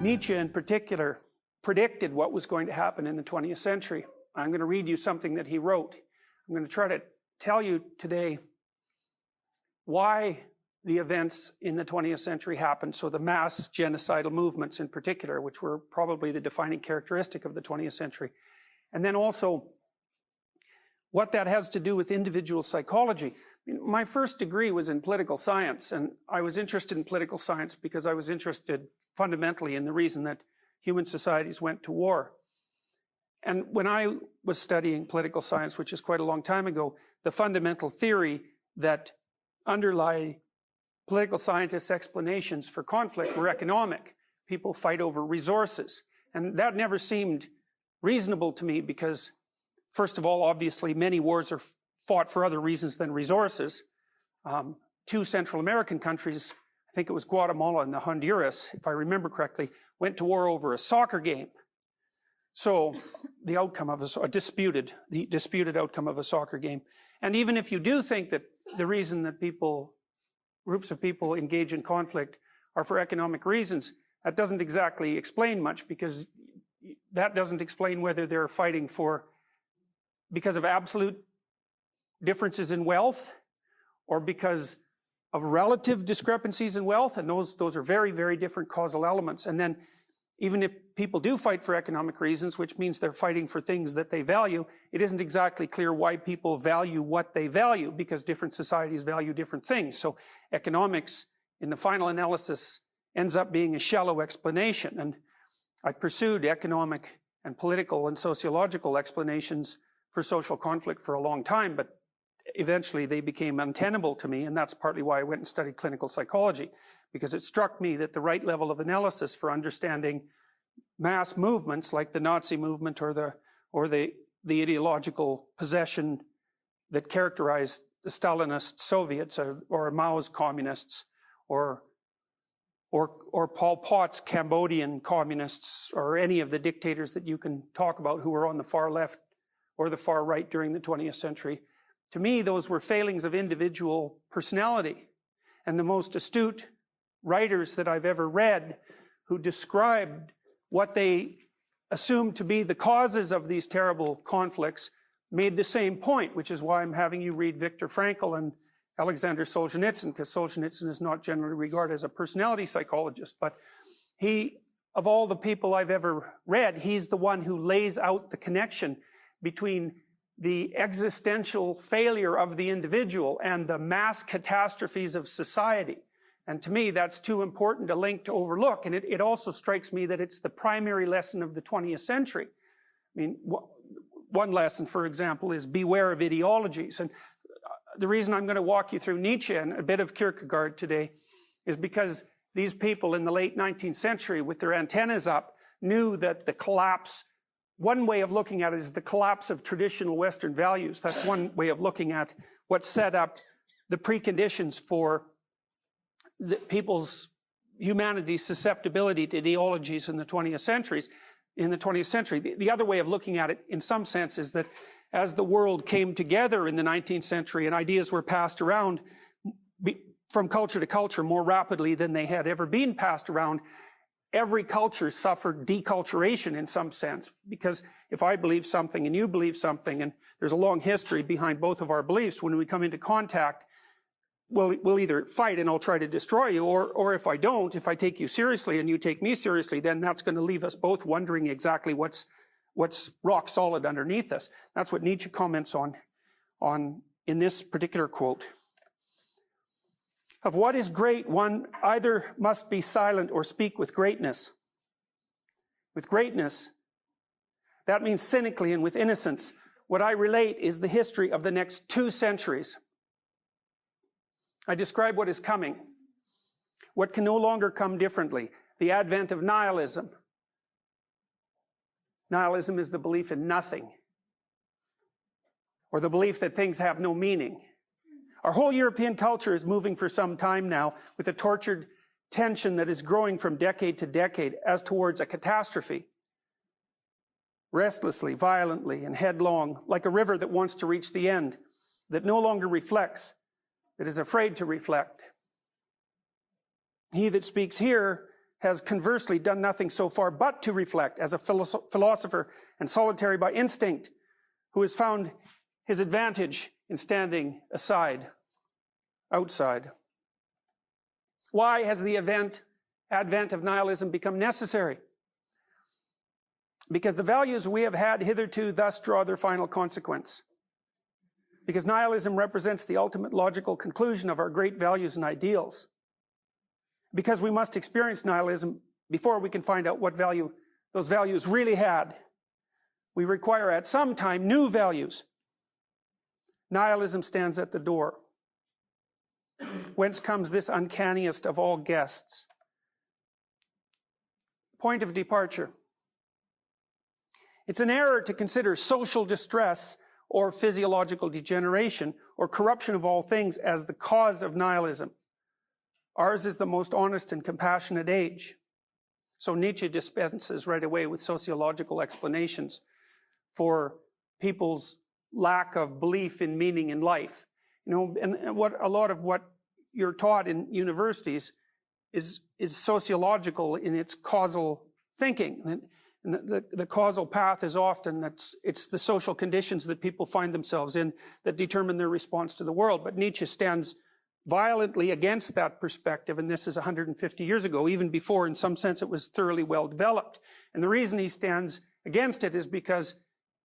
Nietzsche in particular predicted what was going to happen in the 20th century. I'm going to read you something that he wrote. I'm going to try to tell you today why the events in the 20th century happened. So the mass genocidal movements in particular, which were probably the defining characteristic of the 20th century. And then also what that has to do with individual psychology. My first degree was in political science, and I was interested in political science because I was interested fundamentally in the reason that human societies went to war. And when I was studying political science, which is quite a long time ago, the fundamental theory that underlie political scientists' explanations for conflict were economic. People fight over resources. And that never seemed reasonable to me because, first of all, obviously, many wars are fought for other reasons than resources. Two Central American countries, I think it was Guatemala and Honduras, if I remember correctly, went to war over a soccer game. So the outcome of the disputed outcome of a soccer game. And even if you do think that the reason that groups of people engage in conflict are for economic reasons, that doesn't exactly explain much, because that doesn't explain whether they're fighting because of absolute differences in wealth or because of relative discrepancies in wealth, and those are very, very different causal elements. And then even if people do fight for economic reasons, which means they're fighting for things that they value, it isn't exactly clear why people value what they value, because different societies value different things. So economics, in the final analysis, ends up being a shallow explanation. And I pursued economic and political and sociological explanations for social conflict for a long time, but eventually they became untenable to me, and that's partly why I went and studied clinical psychology, because it struck me that the right level of analysis for understanding mass movements like the Nazi movement or the ideological possession that characterized the Stalinist Soviets or Mao's communists or Pol Pot's Cambodian communists, or any of the dictators that you can talk about who were on the far left or the far right during the 20th century. To me, those were failings of individual personality. And the most astute writers that I've ever read who described what they assumed to be the causes of these terrible conflicts made the same point, which is why I'm having you read Viktor Frankl and Aleksandr Solzhenitsyn, because Solzhenitsyn is not generally regarded as a personality psychologist, but he, of all the people I've ever read, he's the one who lays out the connection between the existential failure of the individual and the mass catastrophes of society. And to me, that's too important a link to overlook. And it also strikes me that it's the primary lesson of the 20th century. I mean, one lesson, for example, is beware of ideologies. And the reason I'm going to walk you through Nietzsche and a bit of Kierkegaard today is because these people in the late 19th century, with their antennas up, knew that the collapse, one way of looking at it is the collapse of traditional Western values. That's one way of looking at what set up the preconditions for humanity's susceptibility to ideologies in the 20th century. The other way of looking at it, in some sense, is that as the world came together in the 19th century and ideas were passed around from culture to culture more rapidly than they had ever been passed around, every culture suffered deculturation in some sense. Because if I believe something and you believe something, and there's a long history behind both of our beliefs, when we come into contact, we'll either fight and I'll try to destroy you, or if I don't, if I take you seriously and you take me seriously, then that's going to leave us both wondering exactly what's rock solid underneath us. That's what Nietzsche comments on in this particular quote. Of what is great, one either must be silent or speak with greatness. With greatness, that means cynically, and with innocence. What I relate is the history of the next 2 centuries. I describe what is coming, what can no longer come differently, the advent of nihilism. Nihilism is the belief in nothing, or the belief that things have no meaning. Our whole European culture is moving for some time now with a tortured tension that is growing from decade to decade as towards a catastrophe. Restlessly, violently, and headlong, like a river that wants to reach the end, that no longer reflects, that is afraid to reflect. He that speaks here has conversely done nothing so far but to reflect as a philosopher and solitary by instinct, who has found his advantage in standing outside. Why has the advent of nihilism become necessary? Because the values we have had hitherto thus draw their final consequence. Because nihilism represents the ultimate logical conclusion of our great values and ideals. Because we must experience nihilism before we can find out what value those values really had. We require at some time new values. Nihilism stands at the door. Whence comes this uncanniest of all guests? Point of departure. It's an error to consider social distress or physiological degeneration or corruption of all things as the cause of nihilism. Ours is the most honest and compassionate age. So Nietzsche dispenses right away with sociological explanations for people's lack of belief in meaning in life. You know, and what a lot of what you're taught in universities is sociological in its causal thinking. And the causal path is often it's the social conditions that people find themselves in that determine their response to the world. But Nietzsche stands violently against that perspective, and this is 150 years ago, even before, in some sense, it was thoroughly well developed. And the reason he stands against it is because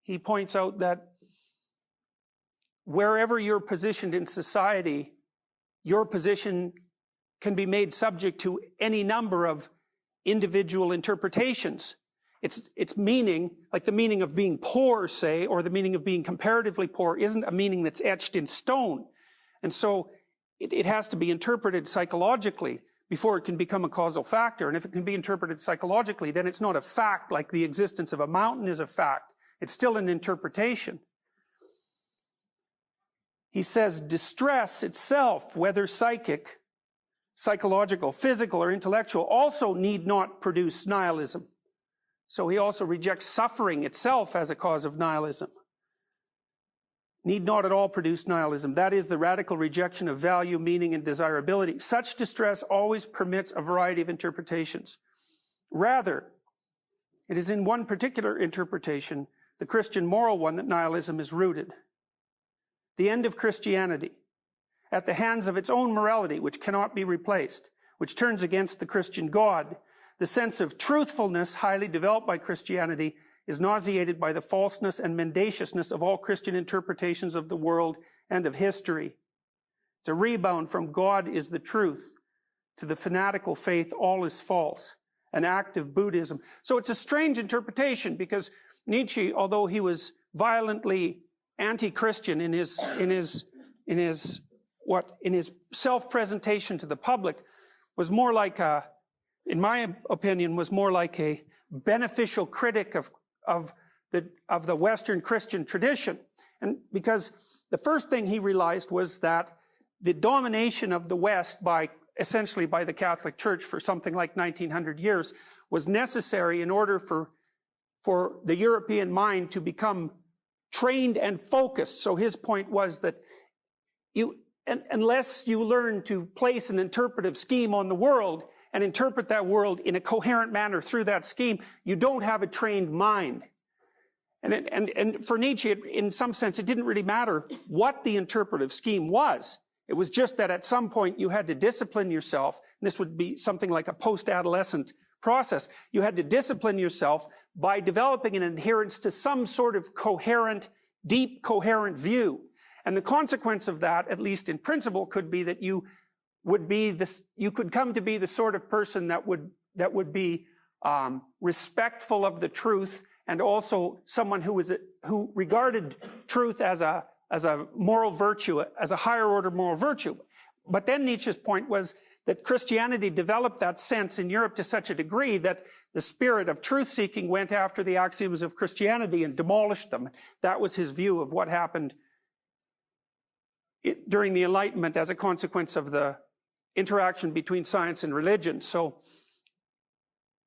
he points out that wherever you're positioned in society, your position can be made subject to any number of individual interpretations. Its meaning, like the meaning of being poor, say, or the meaning of being comparatively poor, isn't a meaning that's etched in stone. And so it has to be interpreted psychologically before it can become a causal factor. And if it can be interpreted psychologically, then it's not a fact like the existence of a mountain is a fact. It's still an interpretation. He says distress itself, whether psychic, psychological, physical, or intellectual, also need not produce nihilism. So he also rejects suffering itself as a cause of nihilism. Need not at all produce nihilism. That is the radical rejection of value, meaning, and desirability. Such distress always permits a variety of interpretations. Rather, it is in one particular interpretation, the Christian moral one, that nihilism is rooted. The end of Christianity, at the hands of its own morality, which cannot be replaced, which turns against the Christian God. The sense of truthfulness, highly developed by Christianity, is nauseated by the falseness and mendaciousness of all Christian interpretations of the world and of history. It's a rebound from God is the truth to the fanatical faith all is false, an act of Buddhism. So it's a strange interpretation because Nietzsche, although he was violently anti-Christian in his self-presentation to the public, was more like in my opinion, was more like a beneficial critic of the Western Christian tradition. And because the first thing he realized was that the domination of the West essentially by the Catholic Church for something like 1900 years was necessary in order for the European mind to become trained and focused. So his point was that unless you learn to place an interpretive scheme on the world and interpret that world in a coherent manner through that scheme, you don't have a trained mind. And for Nietzsche, in some sense, it didn't really matter what the interpretive scheme was. It was just that at some point you had to discipline yourself, and this would be something like a post-adolescent process. You had to discipline yourself by developing an adherence to some sort of coherent, deep, coherent view. And the consequence of that, at least in principle, could be that you could come to be the sort of person that would be respectful of the truth, and also someone who regarded truth as a moral virtue, as a higher order moral virtue. But then Nietzsche's point was that Christianity developed that sense in Europe to such a degree that the spirit of truth-seeking went after the axioms of Christianity and demolished them. That was his view of what happened during the Enlightenment as a consequence of the interaction between science and religion. So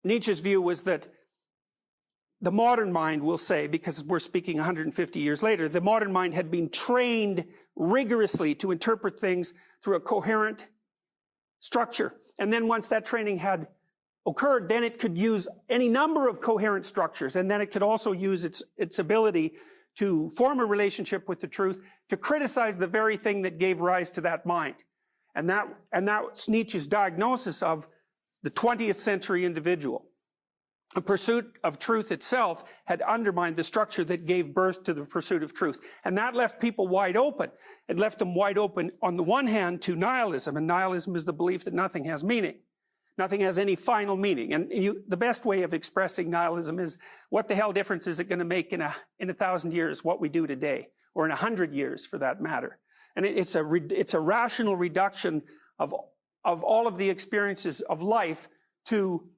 Nietzsche's view was that the modern mind, we'll say, because we're speaking 150 years later, the modern mind had been trained rigorously to interpret things through a coherent structure. And then once that training had occurred, then it could use any number of coherent structures, and then it could also use its ability to form a relationship with the truth, to criticize the very thing that gave rise to that mind. And that's Nietzsche's diagnosis of the 20th century individual. The pursuit of truth itself had undermined the structure that gave birth to the pursuit of truth. And that left people wide open. It left them wide open, on the one hand, to nihilism. And nihilism is the belief that nothing has meaning. Nothing has any final meaning. And the best way of expressing nihilism is, what the hell difference is it going to make in 1,000 years what we do today? Or in 100 years, for that matter. And it's a rational reduction of all of the experiences of life to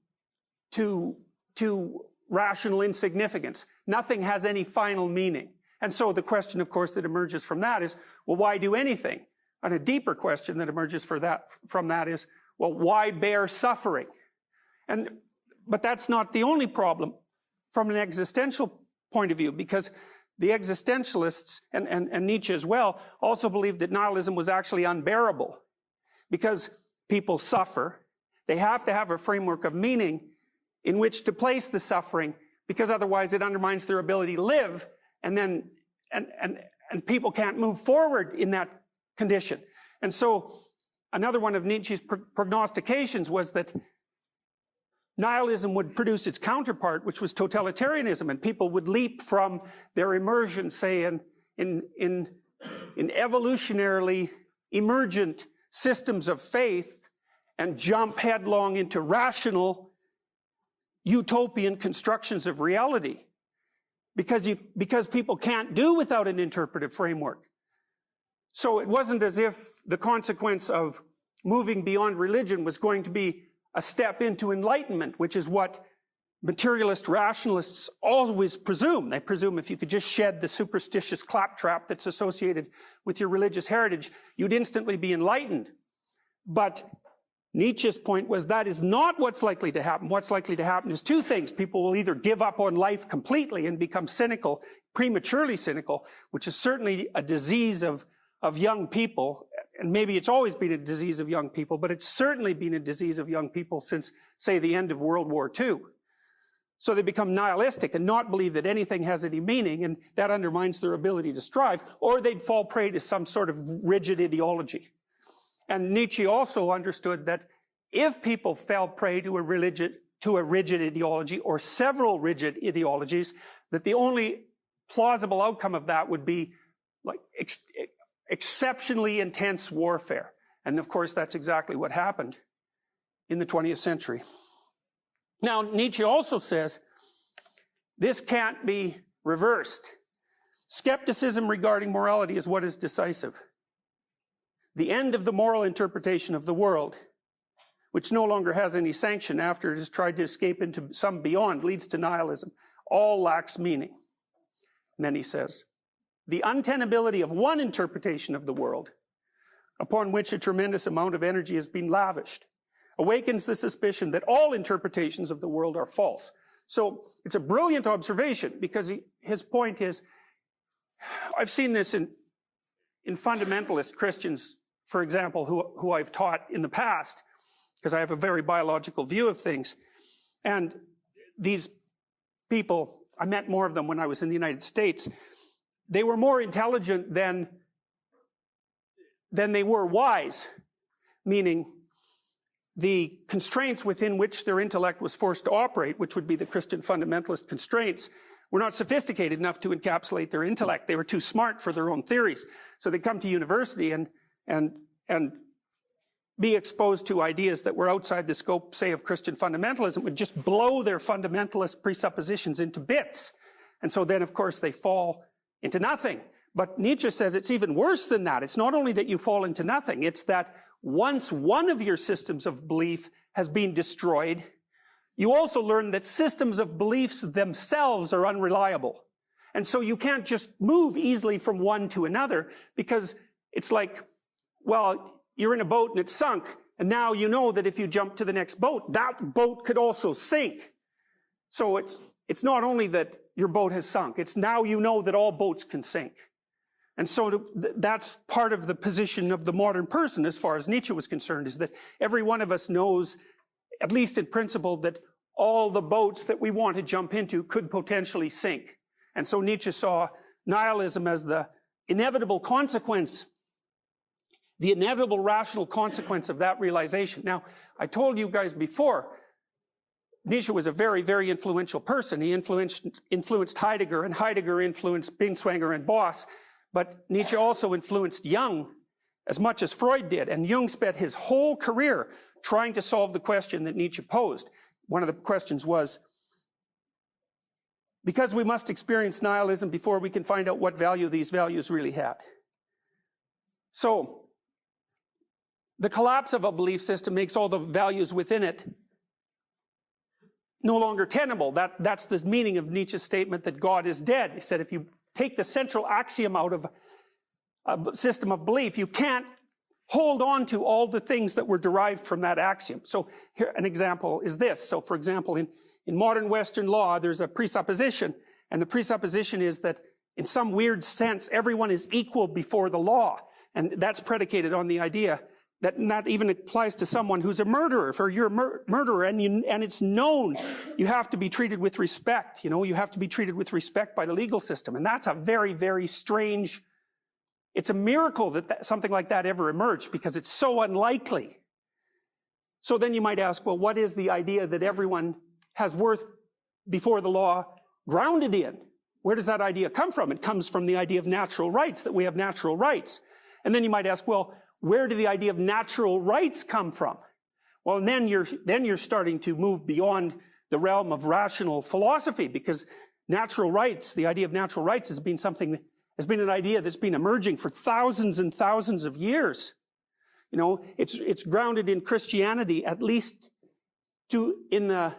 rational insignificance. Nothing has any final meaning. And so the question, of course, that emerges from that is, well, why do anything? And a deeper question that emerges from that is, well, why bear suffering? But that's not the only problem from an existential point of view, because the existentialists, and Nietzsche as well, also believed that nihilism was actually unbearable. Because people suffer, they have to have a framework of meaning in which to place the suffering, because otherwise it undermines their ability to live, and people can't move forward in that condition. And so another one of Nietzsche's prognostications was that nihilism would produce its counterpart, which was totalitarianism, and people would leap from their immersion, say, in evolutionarily emergent systems of faith, and jump headlong into rational utopian constructions of reality, because people can't do without an interpretive framework. So it wasn't as if the consequence of moving beyond religion was going to be a step into enlightenment, which is what materialist rationalists always presume. They presume if you could just shed the superstitious claptrap that's associated with your religious heritage, you'd instantly be enlightened. But Nietzsche's point was that is not what's likely to happen. What's likely to happen is two things. People will either give up on life completely and become cynical, prematurely cynical, which is certainly a disease of young people. And maybe it's always been a disease of young people, but it's certainly been a disease of young people since, say, the end of World War II. So they become nihilistic and not believe that anything has any meaning, and that undermines their ability to strive, or they'd fall prey to some sort of rigid ideology. And Nietzsche also understood that if people fell prey to a rigid ideology, or several rigid ideologies, that the only plausible outcome of that would be like exceptionally intense warfare. And of course, that's exactly what happened in the 20th century. Now, Nietzsche also says this can't be reversed. Skepticism regarding morality is what is decisive. The end of the moral interpretation of the world, which no longer has any sanction after it has tried to escape into some beyond, leads to nihilism. All lacks meaning. And then he says, the untenability of one interpretation of the world, upon which a tremendous amount of energy has been lavished, awakens the suspicion that all interpretations of the world are false. So it's a brilliant observation, because his point is, I've seen this in fundamentalist Christians, for example, who I've taught in the past, because I have a very biological view of things. And these people, I met more of them when I was in the United States. They were more intelligent than they were wise, meaning the constraints within which their intellect was forced to operate, which would be the Christian fundamentalist constraints, were not sophisticated enough to encapsulate their intellect. They were too smart for their own theories. So they come to university and be exposed to ideas that were outside the scope, say, of Christian fundamentalism, would just blow their fundamentalist presuppositions into bits. And so then, of course, they fall into nothing. But Nietzsche says it's even worse than that. It's not only that you fall into nothing, it's that once one of your systems of belief has been destroyed, you also learn that systems of beliefs themselves are unreliable. And so you can't just move easily from one to another, because it's like, well, you're in a boat and it's sunk, and now you know that if you jump to the next boat, that boat could also sink. So it's not only that your boat has sunk, it's now you know that all boats can sink. And so that's part of the position of the modern person, as far as Nietzsche was concerned, is that every one of us knows at least in principle, that all the boats that we want to jump into could potentially sink. And so Nietzsche saw nihilism as the inevitable consequence, the inevitable rational consequence of that realization. Now, I told you guys before, Nietzsche was a very, very influential person. He influenced Heidegger, and Heidegger influenced Binswanger and Boss. But Nietzsche also influenced Jung as much as Freud did. And Jung spent his whole career trying to solve the question that Nietzsche posed. One of the questions was, because we must experience nihilism before we can find out what value these values really had. So, the collapse of a belief system makes all the values within it no longer tenable. That's the meaning of Nietzsche's statement that God is dead. He said if you take the central axiom out of a system of belief, you can't hold on to all the things that were derived from that axiom. So here an example is this. So for example, in modern Western law, there's a presupposition, and the presupposition is that in some weird sense, everyone is equal before the law. And that's predicated on the idea that even applies to someone who's a murderer. If you're a murderer and it's known, you have to be treated with respect. You know, you have to be treated with respect by the legal system. And that's a very, very strange, it's a miracle that something like that ever emerged, because it's so unlikely. So then you might ask, well, what is the idea that everyone has worth before the law grounded in? Where does that idea come from? It comes from the idea of natural rights, that we have natural rights. And then you might ask, well, where do the idea of natural rights come from? Well, and then you're starting to move beyond the realm of rational philosophy, because natural rights, the idea of natural rights has been an idea that's been emerging for thousands and thousands of years. You know, it's grounded in Christianity, at least it's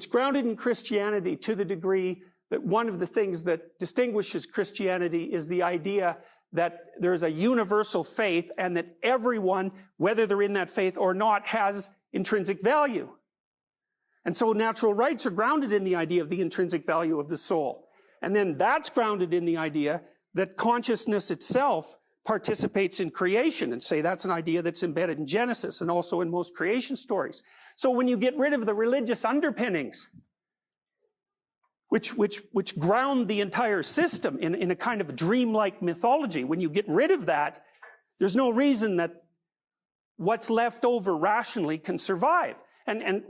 grounded in Christianity to the degree that one of the things that distinguishes Christianity is the idea that there's a universal faith and that everyone, whether they're in that faith or not, has intrinsic value. And so natural rights are grounded in the idea of the intrinsic value of the soul. And then that's grounded in the idea that consciousness itself participates in creation, and say that's an idea that's embedded in Genesis and also in most creation stories. So when you get rid of the religious underpinnings, which ground the entire system in a kind of dreamlike mythology, when you get rid of that, there's no reason that what's left over rationally can survive. And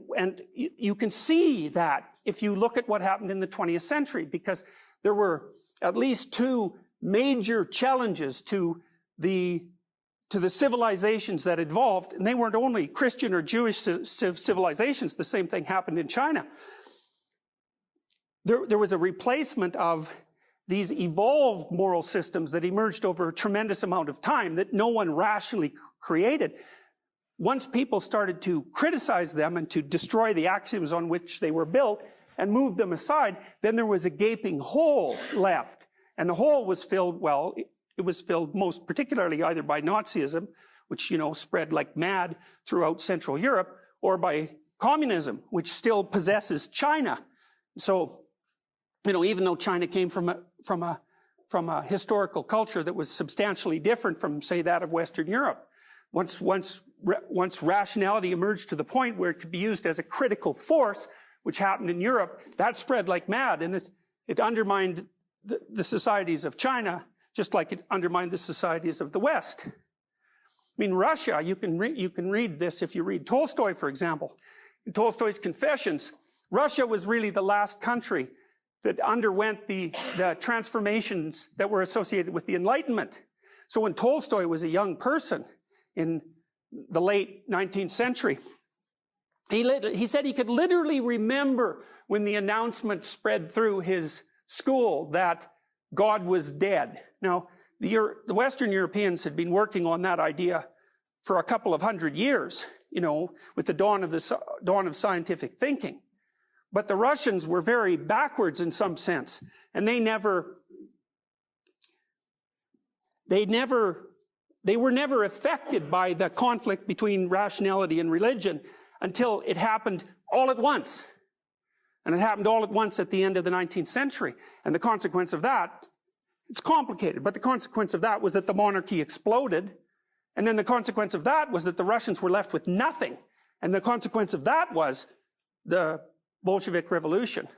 you can see that if you look at what happened in the 20th century, because there were at least two major challenges to the civilizations that evolved, and they weren't only Christian or Jewish civilizations. The same thing happened in China. There was a replacement of these evolved moral systems that emerged over a tremendous amount of time that no one rationally created. Once people started to criticize them and to destroy the axioms on which they were built and move them aside, then there was a gaping hole left. And the hole was filled, well, it was filled most particularly either by Nazism, which, you know, spread like mad throughout Central Europe, or by communism, which still possesses China. So, you know, even though China came from a historical culture that was substantially different from, say, that of Western Europe, once rationality emerged to the point where it could be used as a critical force, which happened in Europe, that spread like mad, and it undermined the societies of China, just like it undermined the societies of the West. I mean, Russia, you can read this if you read Tolstoy, for example. In Tolstoy's Confessions, Russia was really the last country that underwent the transformations that were associated with the Enlightenment. So when Tolstoy was a young person in the late 19th century, he said he could literally remember when the announcement spread through his school that God was dead. Now, the Western Europeans had been working on that idea for a couple of hundred years, you know, with the dawn of scientific thinking. But the Russians were very backwards in some sense, and they were never affected by the conflict between rationality and religion until it happened all at once. And it happened all at once at the end of the 19th century. And the consequence of that, it's complicated, but the consequence of that was that the monarchy exploded, And then the consequence of that was that the Russians were left with nothing. And the consequence of that was the Bolshevik Revolution.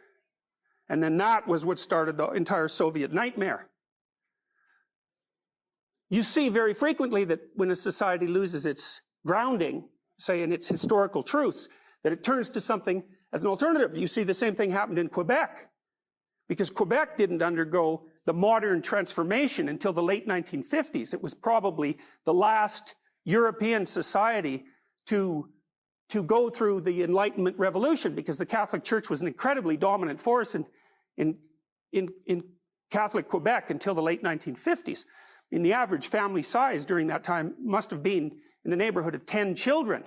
And then that was what started the entire Soviet nightmare. You see very frequently that when a society loses its grounding, say in its historical truths, that it turns to something as an alternative. You see the same thing happened in Quebec, because Quebec didn't undergo the modern transformation until the late 1950s. It was probably the last European society to go through the Enlightenment Revolution, because the Catholic Church was an incredibly dominant force in Catholic Quebec until the late 1950s. And the average family size during that time must have been in the neighborhood of 10 children.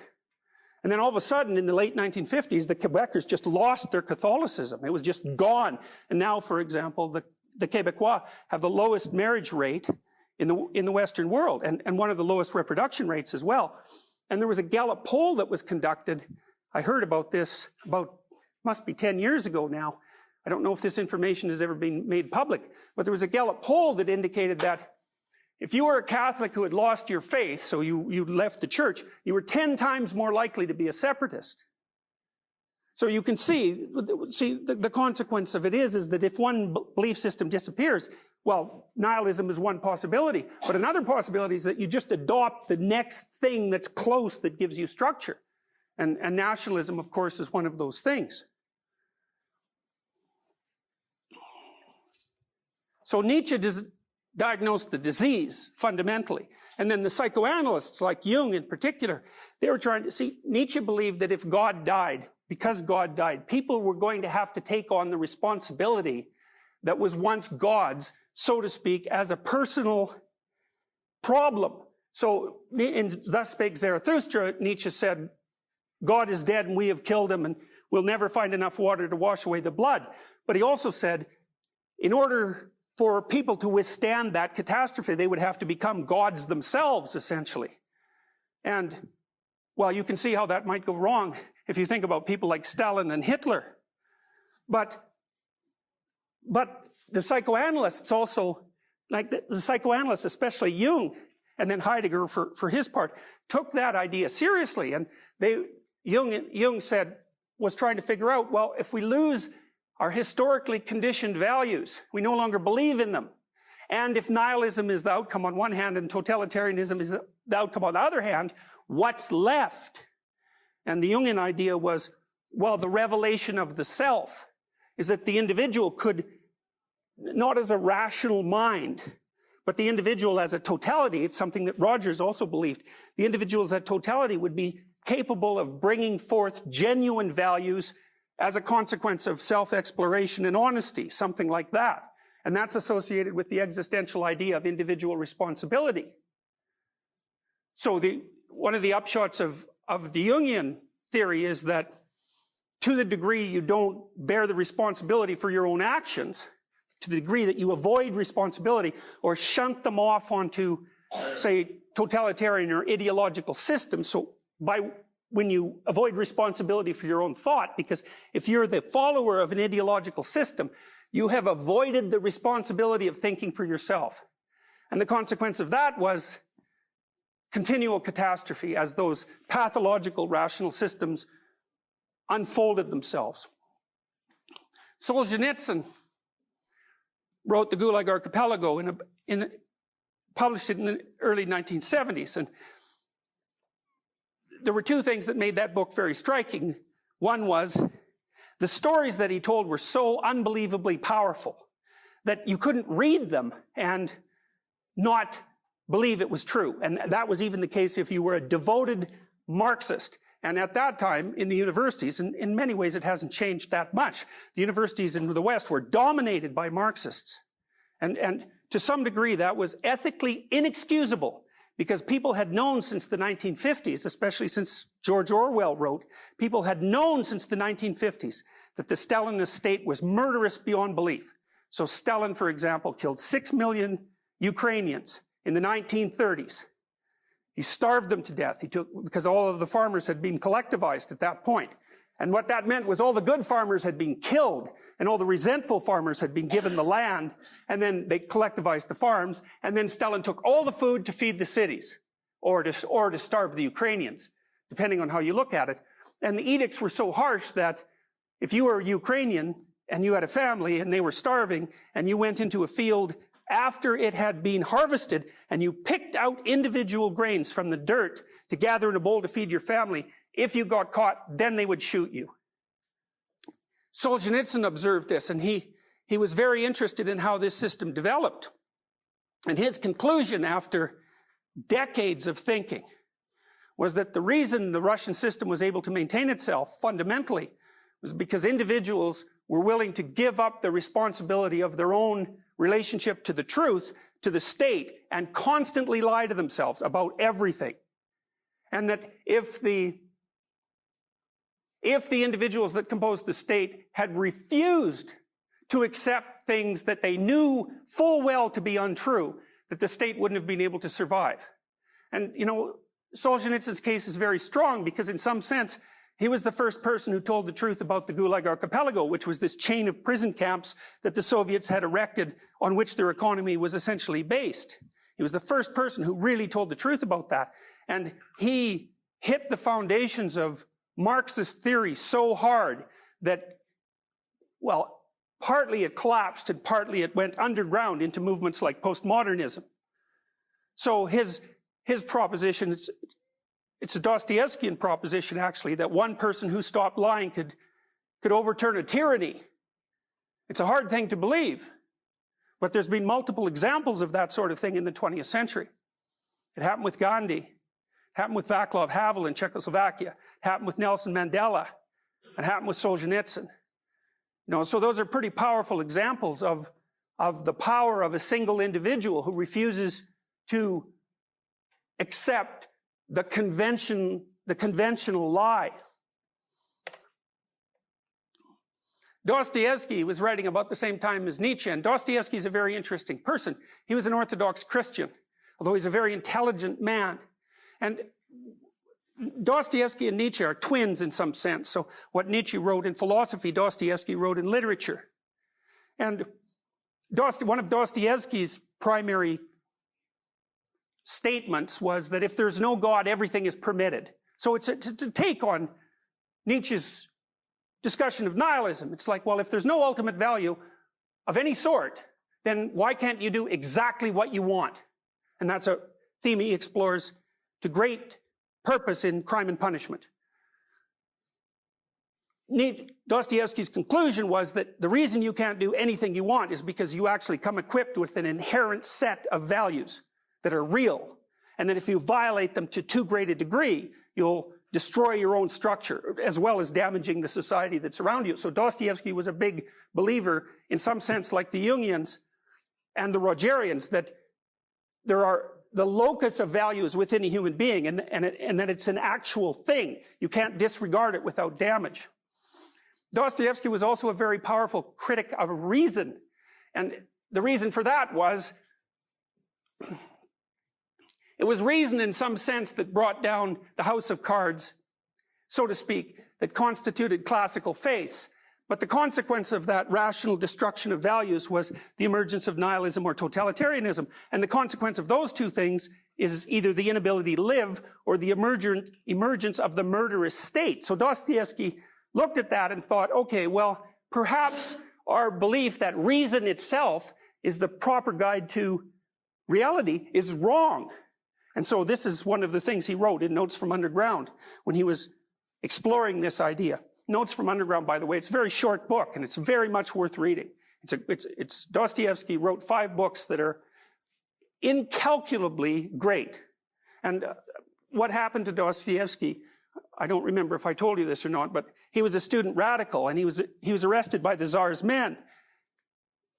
And then all of a sudden, in the late 1950s, the Quebecers just lost their Catholicism. It was just gone. And now, for example, the Quebecois have the lowest marriage rate in the Western world, and one of the lowest reproduction rates as well. And there was a Gallup poll that was conducted. I heard about this must be 10 years ago now. I don't know if this information has ever been made public, but there was a Gallup poll that indicated that if you were a Catholic who had lost your faith, so you left the church, you were 10 times more likely to be a separatist. So you can see the consequence of it is that if one belief system disappears, well, nihilism is one possibility. But another possibility is that you just adopt the next thing that's close that gives you structure. And nationalism, of course, is one of those things. So Nietzsche diagnosed the disease fundamentally. And then the psychoanalysts, like Jung in particular, they were trying to see, Nietzsche believed that if God died, because God died, people were going to have to take on the responsibility that was once God's, so to speak, as a personal problem. So, in Thus Spake Zarathustra, Nietzsche said, God is dead and we have killed him and we'll never find enough water to wash away the blood. But he also said, in order for people to withstand that catastrophe, they would have to become gods themselves, essentially. And, well, you can see how that might go wrong if you think about people like Stalin and Hitler. But the psychoanalysts also, like the psychoanalysts, especially Jung, and then Heidegger for his part, took that idea seriously. And Jung was trying to figure out, well, if we lose our historically conditioned values, we no longer believe in them. And if nihilism is the outcome on one hand and totalitarianism is the outcome on the other hand, what's left? And the Jungian idea was, well, the revelation of the self is that the individual could, not as a rational mind, but the individual as a totality, it's something that Rogers also believed, the individual as a totality would be capable of bringing forth genuine values as a consequence of self-exploration and honesty, something like that. And that's associated with the existential idea of individual responsibility. So one of the upshots of the Jungian theory is that to the degree you don't bear the responsibility for your own actions, to the degree that you avoid responsibility or shunt them off onto, say, totalitarian or ideological systems, so when you avoid responsibility for your own thought, because if you're the follower of an ideological system, you have avoided the responsibility of thinking for yourself. And the consequence of that was continual catastrophe as those pathological rational systems unfolded themselves. Solzhenitsyn wrote the Gulag Archipelago, published it in the early 1970s. And there were two things that made that book very striking. One was the stories that he told were so unbelievably powerful that you couldn't read them and not believe it was true. And that was even the case if you were a devoted Marxist. And at that time, in the universities, and in many ways it hasn't changed that much, the universities in the West were dominated by Marxists. And to some degree that was ethically inexcusable, because people had known since the 1950s, especially since George Orwell wrote, people had known since the 1950s that the Stalinist state was murderous beyond belief. So Stalin, for example, killed 6 million Ukrainians in the 1930s. He starved them to death. Because all of the farmers had been collectivized at that point. And what that meant was all the good farmers had been killed, and all the resentful farmers had been given the land, and then they collectivized the farms, and then Stalin took all the food to feed the cities. or to starve the Ukrainians, depending on how you look at it. And the edicts were so harsh that if you were Ukrainian and you had a family and they were starving and you went into a field after it had been harvested and you picked out individual grains from the dirt to gather in a bowl to feed your family, if you got caught, then they would shoot you. Solzhenitsyn observed this, and he was very interested in how this system developed. And his conclusion after decades of thinking was that the reason the Russian system was able to maintain itself fundamentally was because individuals were willing to give up the responsibility of their own relationship to the truth, to the state, and constantly lie to themselves about everything. And that if the individuals that composed the state had refused to accept things that they knew full well to be untrue, that the state wouldn't have been able to survive. And, you know, Solzhenitsyn's case is very strong because in some sense, he was the first person who told the truth about the Gulag Archipelago, which was this chain of prison camps that the Soviets had erected on which their economy was essentially based. He was the first person who really told the truth about that. And he hit the foundations of Marxist theory so hard that, well, partly it collapsed and partly it went underground into movements like postmodernism. So his proposition, it's a Dostoevskian proposition actually, that one person who stopped lying could overturn a tyranny. It's a hard thing to believe, but there's been multiple examples of that sort of thing in the 20th century. It happened with Gandhi. It happened with Václav Havel in Czechoslovakia. It happened with Nelson Mandela. It happened with Solzhenitsyn. You know, so those are pretty powerful examples of the power of a single individual who refuses to accept the conventional lie. Dostoevsky was writing about the same time as Nietzsche, and Dostoevsky is a very interesting person. He was an Orthodox Christian, although he's a very intelligent man. And Dostoevsky and Nietzsche are twins in some sense. So what Nietzsche wrote in philosophy, Dostoevsky wrote in literature. And one of Dostoevsky's primary statements was that if there's no God, everything is permitted. So it's a take on Nietzsche's discussion of nihilism. It's like, well, if there's no ultimate value of any sort, then why can't you do exactly what you want? And that's a theme he explores to great purpose in Crime and Punishment. Dostoevsky's conclusion was that the reason you can't do anything you want is because you actually come equipped with an inherent set of values that are real, and that if you violate them to too great a degree, you'll destroy your own structure, as well as damaging the society that's around you. So Dostoevsky was a big believer, in some sense, like the Jungians and the Rogerians, that there are the locus of values within a human being, and that it's an actual thing. You can't disregard it without damage. Dostoevsky was also a very powerful critic of reason. And the reason for that was, it was reason in some sense that brought down the house of cards, so to speak, that constituted classical faiths. But the consequence of that rational destruction of values was the emergence of nihilism or totalitarianism. And the consequence of those two things is either the inability to live or the emergence of the murderous state. So Dostoevsky looked at that and thought, okay, well, perhaps our belief that reason itself is the proper guide to reality is wrong. And so this is one of the things he wrote in Notes from Underground when he was exploring this idea. Notes from Underground, by the way, it's a very short book, and it's very much worth reading. It's Dostoevsky wrote 5 books that are incalculably great. And what happened to Dostoevsky, I don't remember if I told you this or not, but he was a student radical, and he was arrested by the Tsar's men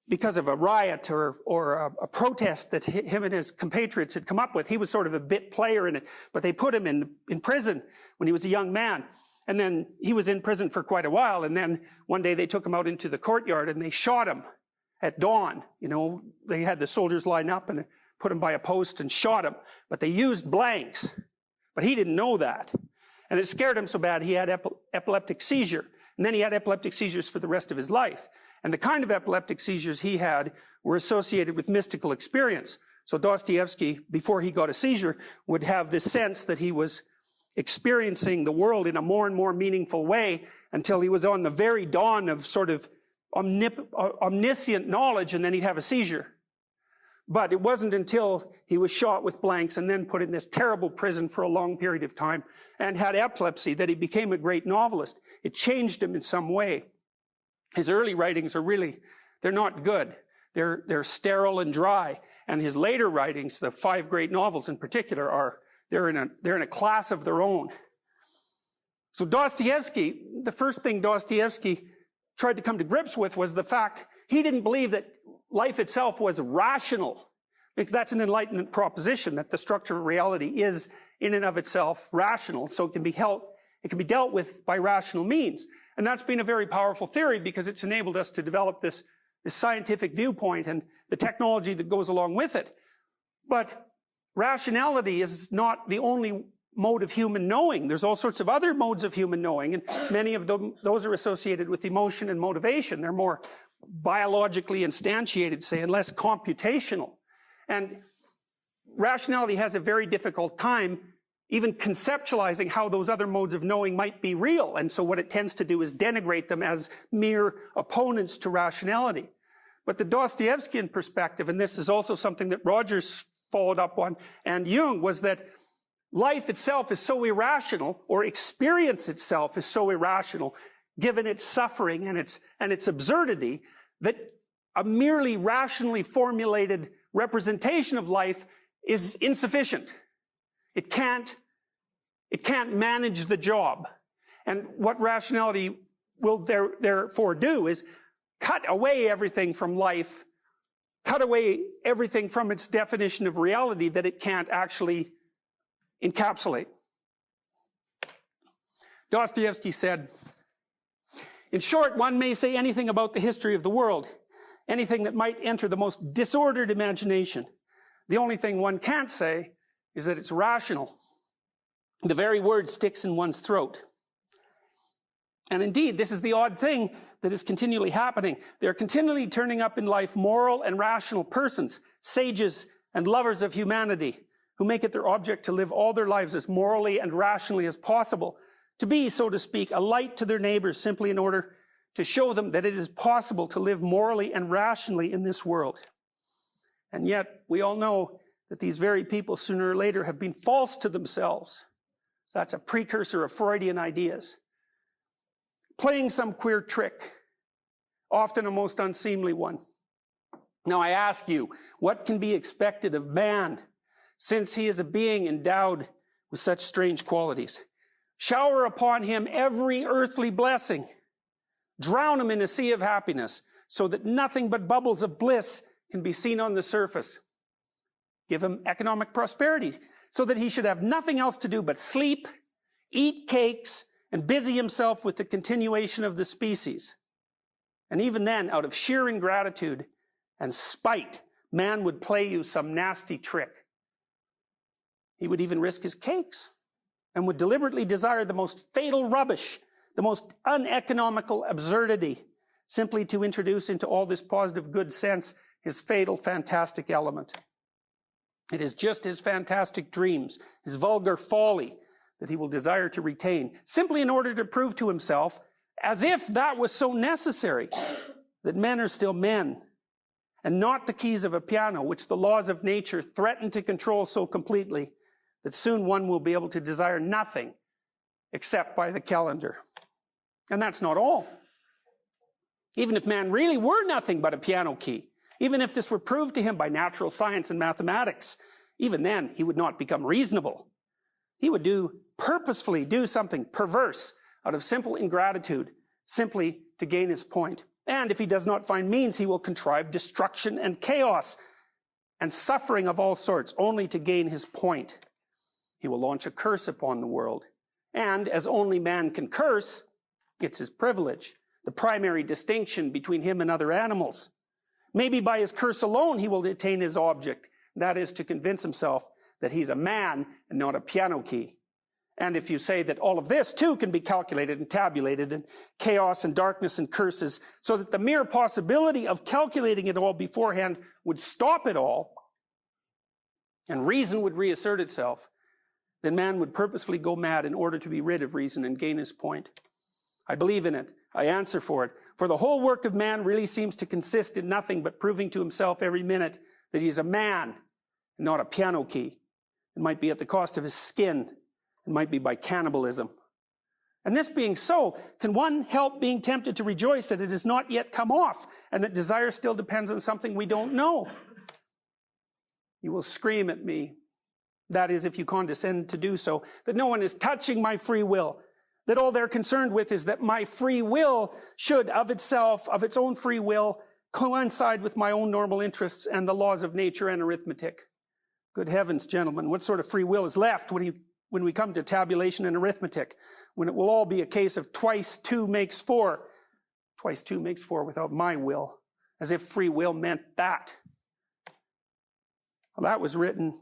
because of a riot or a protest that him and his compatriots had come up with. He was sort of a bit player in it, but they put him in prison when he was a young man. And then he was in prison for quite a while, and then one day they took him out into the courtyard and they shot him at dawn. You know, they had the soldiers line up and put him by a post and shot him, but they used blanks. But he didn't know that. And it scared him so bad he had epileptic seizure. And then he had epileptic seizures for the rest of his life. And the kind of epileptic seizures he had were associated with mystical experience. So Dostoevsky, before he got a seizure, would have this sense that he was experiencing the world in a more and more meaningful way until he was on the very dawn of sort of omniscient knowledge, and then he'd have a seizure. But it wasn't until he was shot with blanks and then put in this terrible prison for a long period of time and had epilepsy that he became a great novelist. It changed him in some way. His early writings are really, they're not good. They're sterile and dry. And his later writings, the 5 great novels in particular, they're in a class of their own. So Dostoevsky, the first thing Dostoevsky tried to come to grips with was the fact he didn't believe that life itself was rational, because that's an Enlightenment proposition, that the structure of reality is in and of itself rational, so it can be dealt with by rational means. And that's been a very powerful theory because it's enabled us to develop this scientific viewpoint and the technology that goes along with it. But rationality is not the only mode of human knowing. There's all sorts of other modes of human knowing, and many of them, those are associated with emotion and motivation. They're more biologically instantiated, say, and less computational. And rationality has a very difficult time even conceptualizing how those other modes of knowing might be real. And so what it tends to do is denigrate them as mere opponents to rationality. But the Dostoevskian perspective, and this is also something that Rogers followed up on, and Jung, was that life itself is so irrational, or experience itself is so irrational, given its suffering and its absurdity, that a merely rationally formulated representation of life is insufficient. It can't manage the job. And what rationality will therefore do is cut away everything from life, cut away everything from its definition of reality that it can't actually encapsulate. Dostoevsky said, "In short, one may say anything about the history of the world, anything that might enter the most disordered imagination. The only thing one can't say is that it's rational. The very word sticks in one's throat." And indeed, this is the odd thing that is continually happening. There are continually turning up in life moral and rational persons, sages and lovers of humanity, who make it their object to live all their lives as morally and rationally as possible, to be, so to speak, a light to their neighbors simply in order to show them that it is possible to live morally and rationally in this world. And yet, we all know that these very people sooner or later have been false to themselves. So that's a precursor of Freudian ideas. Playing some queer trick, often a most unseemly one. Now I ask you, what can be expected of man, since he is a being endowed with such strange qualities? Shower upon him every earthly blessing. Drown him in a sea of happiness, so that nothing but bubbles of bliss can be seen on the surface. Give him economic prosperity, so that he should have nothing else to do but sleep, eat cakes, and busy himself with the continuation of the species. And even then, out of sheer ingratitude and spite, man would play you some nasty trick. He would even risk his cakes, and would deliberately desire the most fatal rubbish, the most uneconomical absurdity, simply to introduce into all this positive good sense his fatal fantastic element. It is just his fantastic dreams, his vulgar folly, that he will desire to retain, simply in order to prove to himself, as if that was so necessary, that men are still men, and not the keys of a piano, which the laws of nature threaten to control so completely, that soon one will be able to desire nothing except by the calendar. And that's not all. Even if man really were nothing but a piano key, even if this were proved to him by natural science and mathematics, even then he would not become reasonable. He would purposefully do something perverse out of simple ingratitude, simply to gain his point. And if he does not find means, he will contrive destruction and chaos and suffering of all sorts, only to gain his point. He will launch a curse upon the world. And as only man can curse, it's his privilege, the primary distinction between him and other animals. Maybe by his curse alone he will attain his object, that is to convince himself that he's a man and not a piano key. And if you say that all of this too can be calculated and tabulated, and chaos and darkness and curses, so that the mere possibility of calculating it all beforehand would stop it all, and reason would reassert itself, then man would purposefully go mad in order to be rid of reason and gain his point. I believe in it. I answer for it. For the whole work of man really seems to consist in nothing but proving to himself every minute that he's a man and not a piano key. It might be at the cost of his skin. It might be by cannibalism. And this being so, can one help being tempted to rejoice that it has not yet come off and that desire still depends on something we don't know? You will scream at me, that is, if you condescend to do so, that no one is touching my free will, that all they're concerned with is that my free will should, of itself, of its own free will, coincide with my own normal interests and the laws of nature and arithmetic. Good heavens, gentlemen, what sort of free will is left when we come to tabulation and arithmetic, when it will all be a case of twice 2 makes 4. Twice 2 makes 4 without my will, as if free will meant that. Well, that was written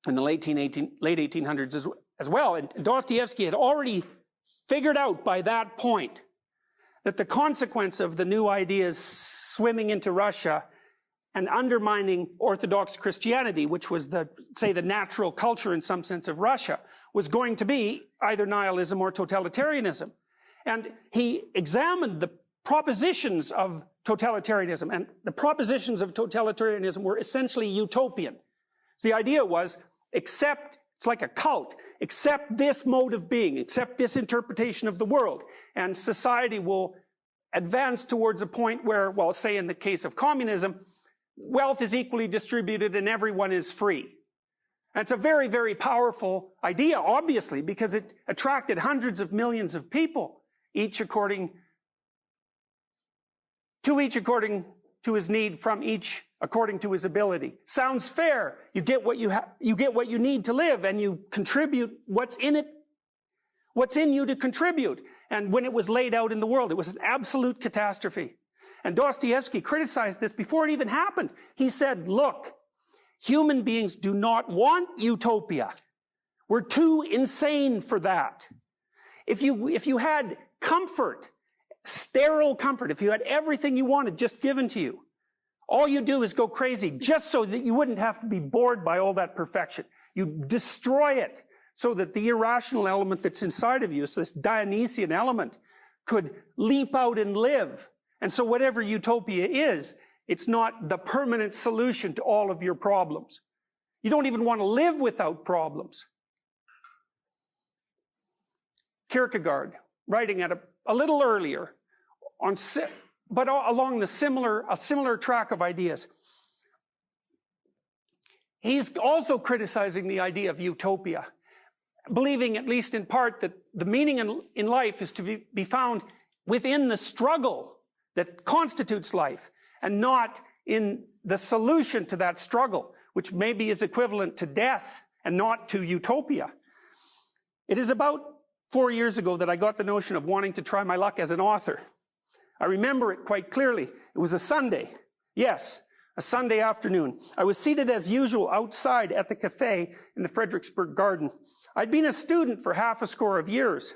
in the late 1800s as well, and Dostoevsky had already figured out by that point that the consequence of the new ideas swimming into Russia and undermining Orthodox Christianity, which was the natural culture in some sense of Russia, was going to be either nihilism or totalitarianism. And he examined the propositions of totalitarianism, and the propositions of totalitarianism were essentially utopian. So the idea was, accept, it's like a cult, accept this mode of being, accept this interpretation of the world, and society will advance towards a point where, well, say in the case of communism, wealth is equally distributed and everyone is free. And it's a very, very powerful idea, obviously, because it attracted hundreds of millions of people, each according to his need, from each according to his ability. Sounds fair. You get what you get what you need to live, and you contribute what's in you to contribute. And when it was laid out in the world, it was an absolute catastrophe. And Dostoevsky criticized this before it even happened. He said, look, human beings do not want utopia. We're too insane for that. If you had comfort, sterile comfort, if you had everything you wanted just given to you, all you do is go crazy just so that you wouldn't have to be bored by all that perfection. You destroy it so that the irrational element that's inside of you, so this Dionysian element, could leap out and live. And so whatever utopia is, it's not the permanent solution to all of your problems. You don't even want to live without problems. Kierkegaard, writing at a little earlier, but along a similar track of ideas. He's also criticizing the idea of utopia, believing, at least in part, that the meaning in life is to be found within the struggle that constitutes life, and not in the solution to that struggle, which maybe is equivalent to death and not to utopia. It is about 4 years ago that I got the notion of wanting to try my luck as an author. I remember it quite clearly. It was a Sunday. Yes, a Sunday afternoon. I was seated as usual outside at the cafe in the Fredericksburg Garden. I'd been a student for half a score of years.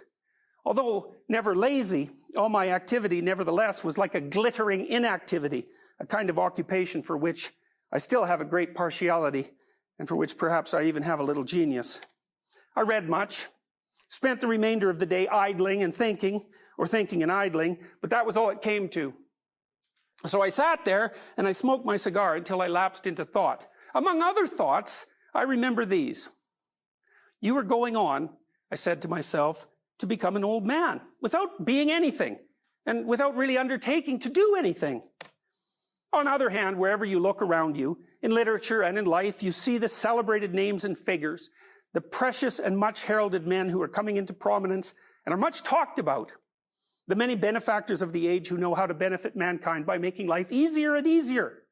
Although never lazy, all my activity nevertheless was like a glittering inactivity, a kind of occupation for which I still have a great partiality, and for which perhaps I even have a little genius. I read much, spent the remainder of the day idling and thinking, or thinking and idling, but that was all it came to. So I sat there and I smoked my cigar until I lapsed into thought. Among other thoughts, I remember these. You are going on, I said to myself, to become an old man, without being anything, and without really undertaking to do anything. On the other hand, wherever you look around you, in literature and in life, you see the celebrated names and figures, the precious and much heralded men who are coming into prominence and are much talked about. The many benefactors of the age who know how to benefit mankind by making life easier and easier.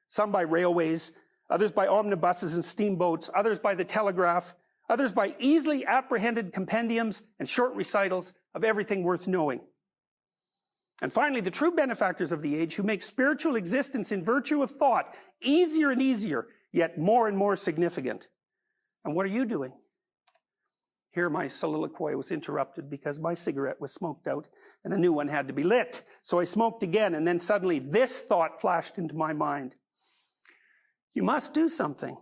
Some by railways, others by omnibuses and steamboats, others by the telegraph, others by easily apprehended compendiums and short recitals of everything worth knowing. And finally, the true benefactors of the age who make spiritual existence in virtue of thought easier and easier, yet more and more significant. And what are you doing? Here my soliloquy was interrupted because my cigarette was smoked out and a new one had to be lit. So I smoked again, and then suddenly this thought flashed into my mind. You must do something.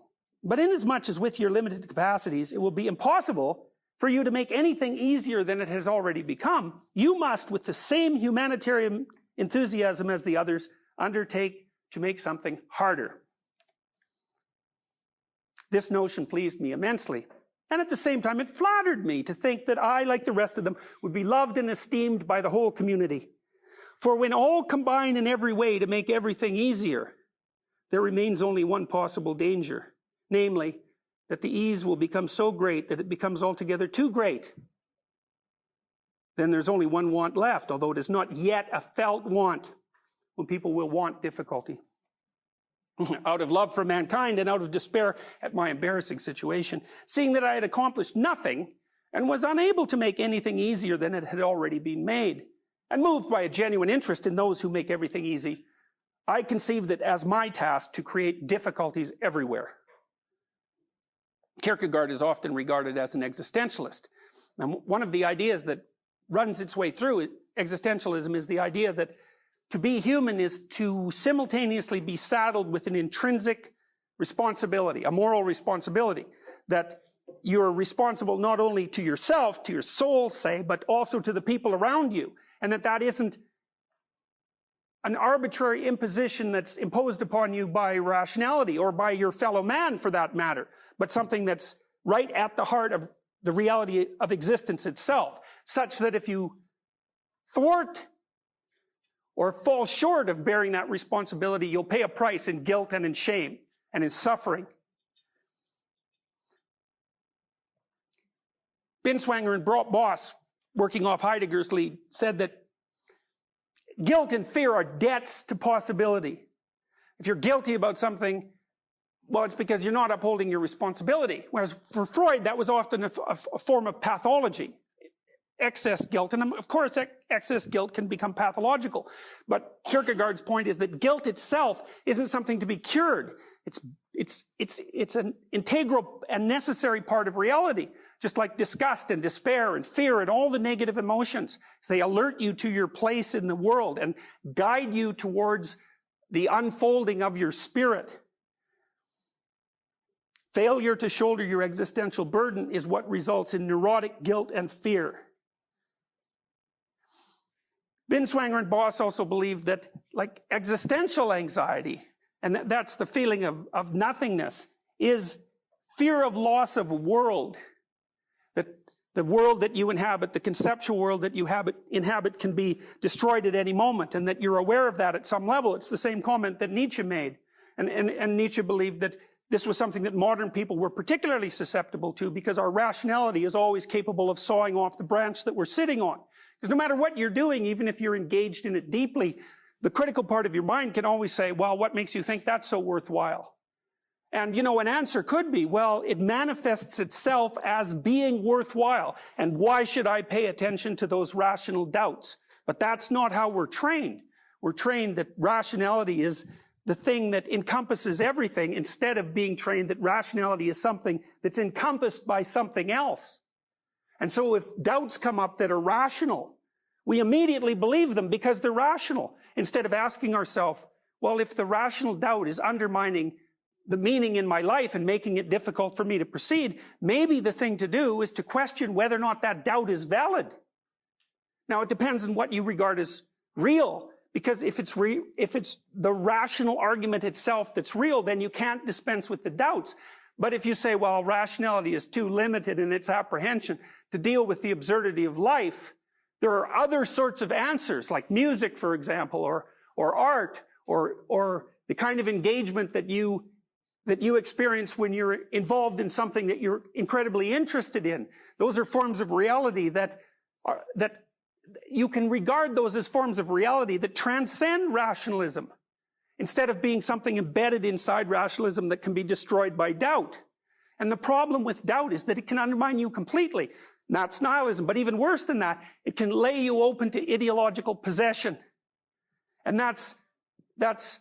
But inasmuch as with your limited capacities, it will be impossible for you to make anything easier than it has already become, you must, with the same humanitarian enthusiasm as the others, undertake to make something harder. This notion pleased me immensely. And at the same time, it flattered me to think that I, like the rest of them, would be loved and esteemed by the whole community. For when all combine in every way to make everything easier, there remains only one possible danger, namely, that the ease will become so great that it becomes altogether too great. Then there's only one want left, although it is not yet a felt want, when people will want difficulty. Out of love for mankind and out of despair at my embarrassing situation, seeing that I had accomplished nothing and was unable to make anything easier than it had already been made, and moved by a genuine interest in those who make everything easy, I conceived it as my task to create difficulties everywhere. Kierkegaard is often regarded as an existentialist. And one of the ideas that runs its way through existentialism is the idea that to be human is to simultaneously be saddled with an intrinsic responsibility, a moral responsibility, that you're responsible not only to yourself, to your soul, say, but also to the people around you, and that isn't an arbitrary imposition that's imposed upon you by rationality or by your fellow man, for that matter, but something that's right at the heart of the reality of existence itself, such that if you thwart or fall short of bearing that responsibility, you'll pay a price in guilt and in shame and in suffering. Binswanger and Boss, working off Heidegger's lead, said that guilt and fear are debts to possibility. If you're guilty about something, well, it's because you're not upholding your responsibility. Whereas for Freud, that was often a form of pathology. Excess guilt, and of course excess guilt can become pathological. But Kierkegaard's point is that guilt itself isn't something to be cured. It's an integral and necessary part of reality. Just like disgust and despair and fear and all the negative emotions. They alert you to your place in the world and guide you towards the unfolding of your spirit. Failure to shoulder your existential burden is what results in neurotic guilt and fear. Binswanger and Boss also believed that, like existential anxiety, and that's the feeling of nothingness, is fear of loss of world. That the world that you inhabit, the conceptual world that you inhabit can be destroyed at any moment, and that you're aware of that at some level. It's the same comment that Nietzsche made. And Nietzsche believed that this was something that modern people were particularly susceptible to, because our rationality is always capable of sawing off the branch that we're sitting on. Because no matter what you're doing, even if you're engaged in it deeply, the critical part of your mind can always say, well, what makes you think that's so worthwhile? And, an answer could be, well, it manifests itself as being worthwhile. And why should I pay attention to those rational doubts? But that's not how we're trained. We're trained that rationality is the thing that encompasses everything, instead of being trained that rationality is something that's encompassed by something else. And so if doubts come up that are rational, we immediately believe them because they're rational, instead of asking ourselves, well, if the rational doubt is undermining the meaning in my life and making it difficult for me to proceed, maybe the thing to do is to question whether or not that doubt is valid. Now, it depends on what you regard as real, because if it's the rational argument itself that's real, then you can't dispense with the doubts. But if you say, well, rationality is too limited in its apprehension to deal with the absurdity of life, there are other sorts of answers, like music, for example, or art, or the kind of engagement that you experience when you're involved in something that you're incredibly interested in. Those are forms of reality that you can regard those as forms of reality that transcend rationalism, instead of being something embedded inside rationalism that can be destroyed by doubt. And the problem with doubt is that it can undermine you completely. That's nihilism, but even worse than that, it can lay you open to ideological possession. And that's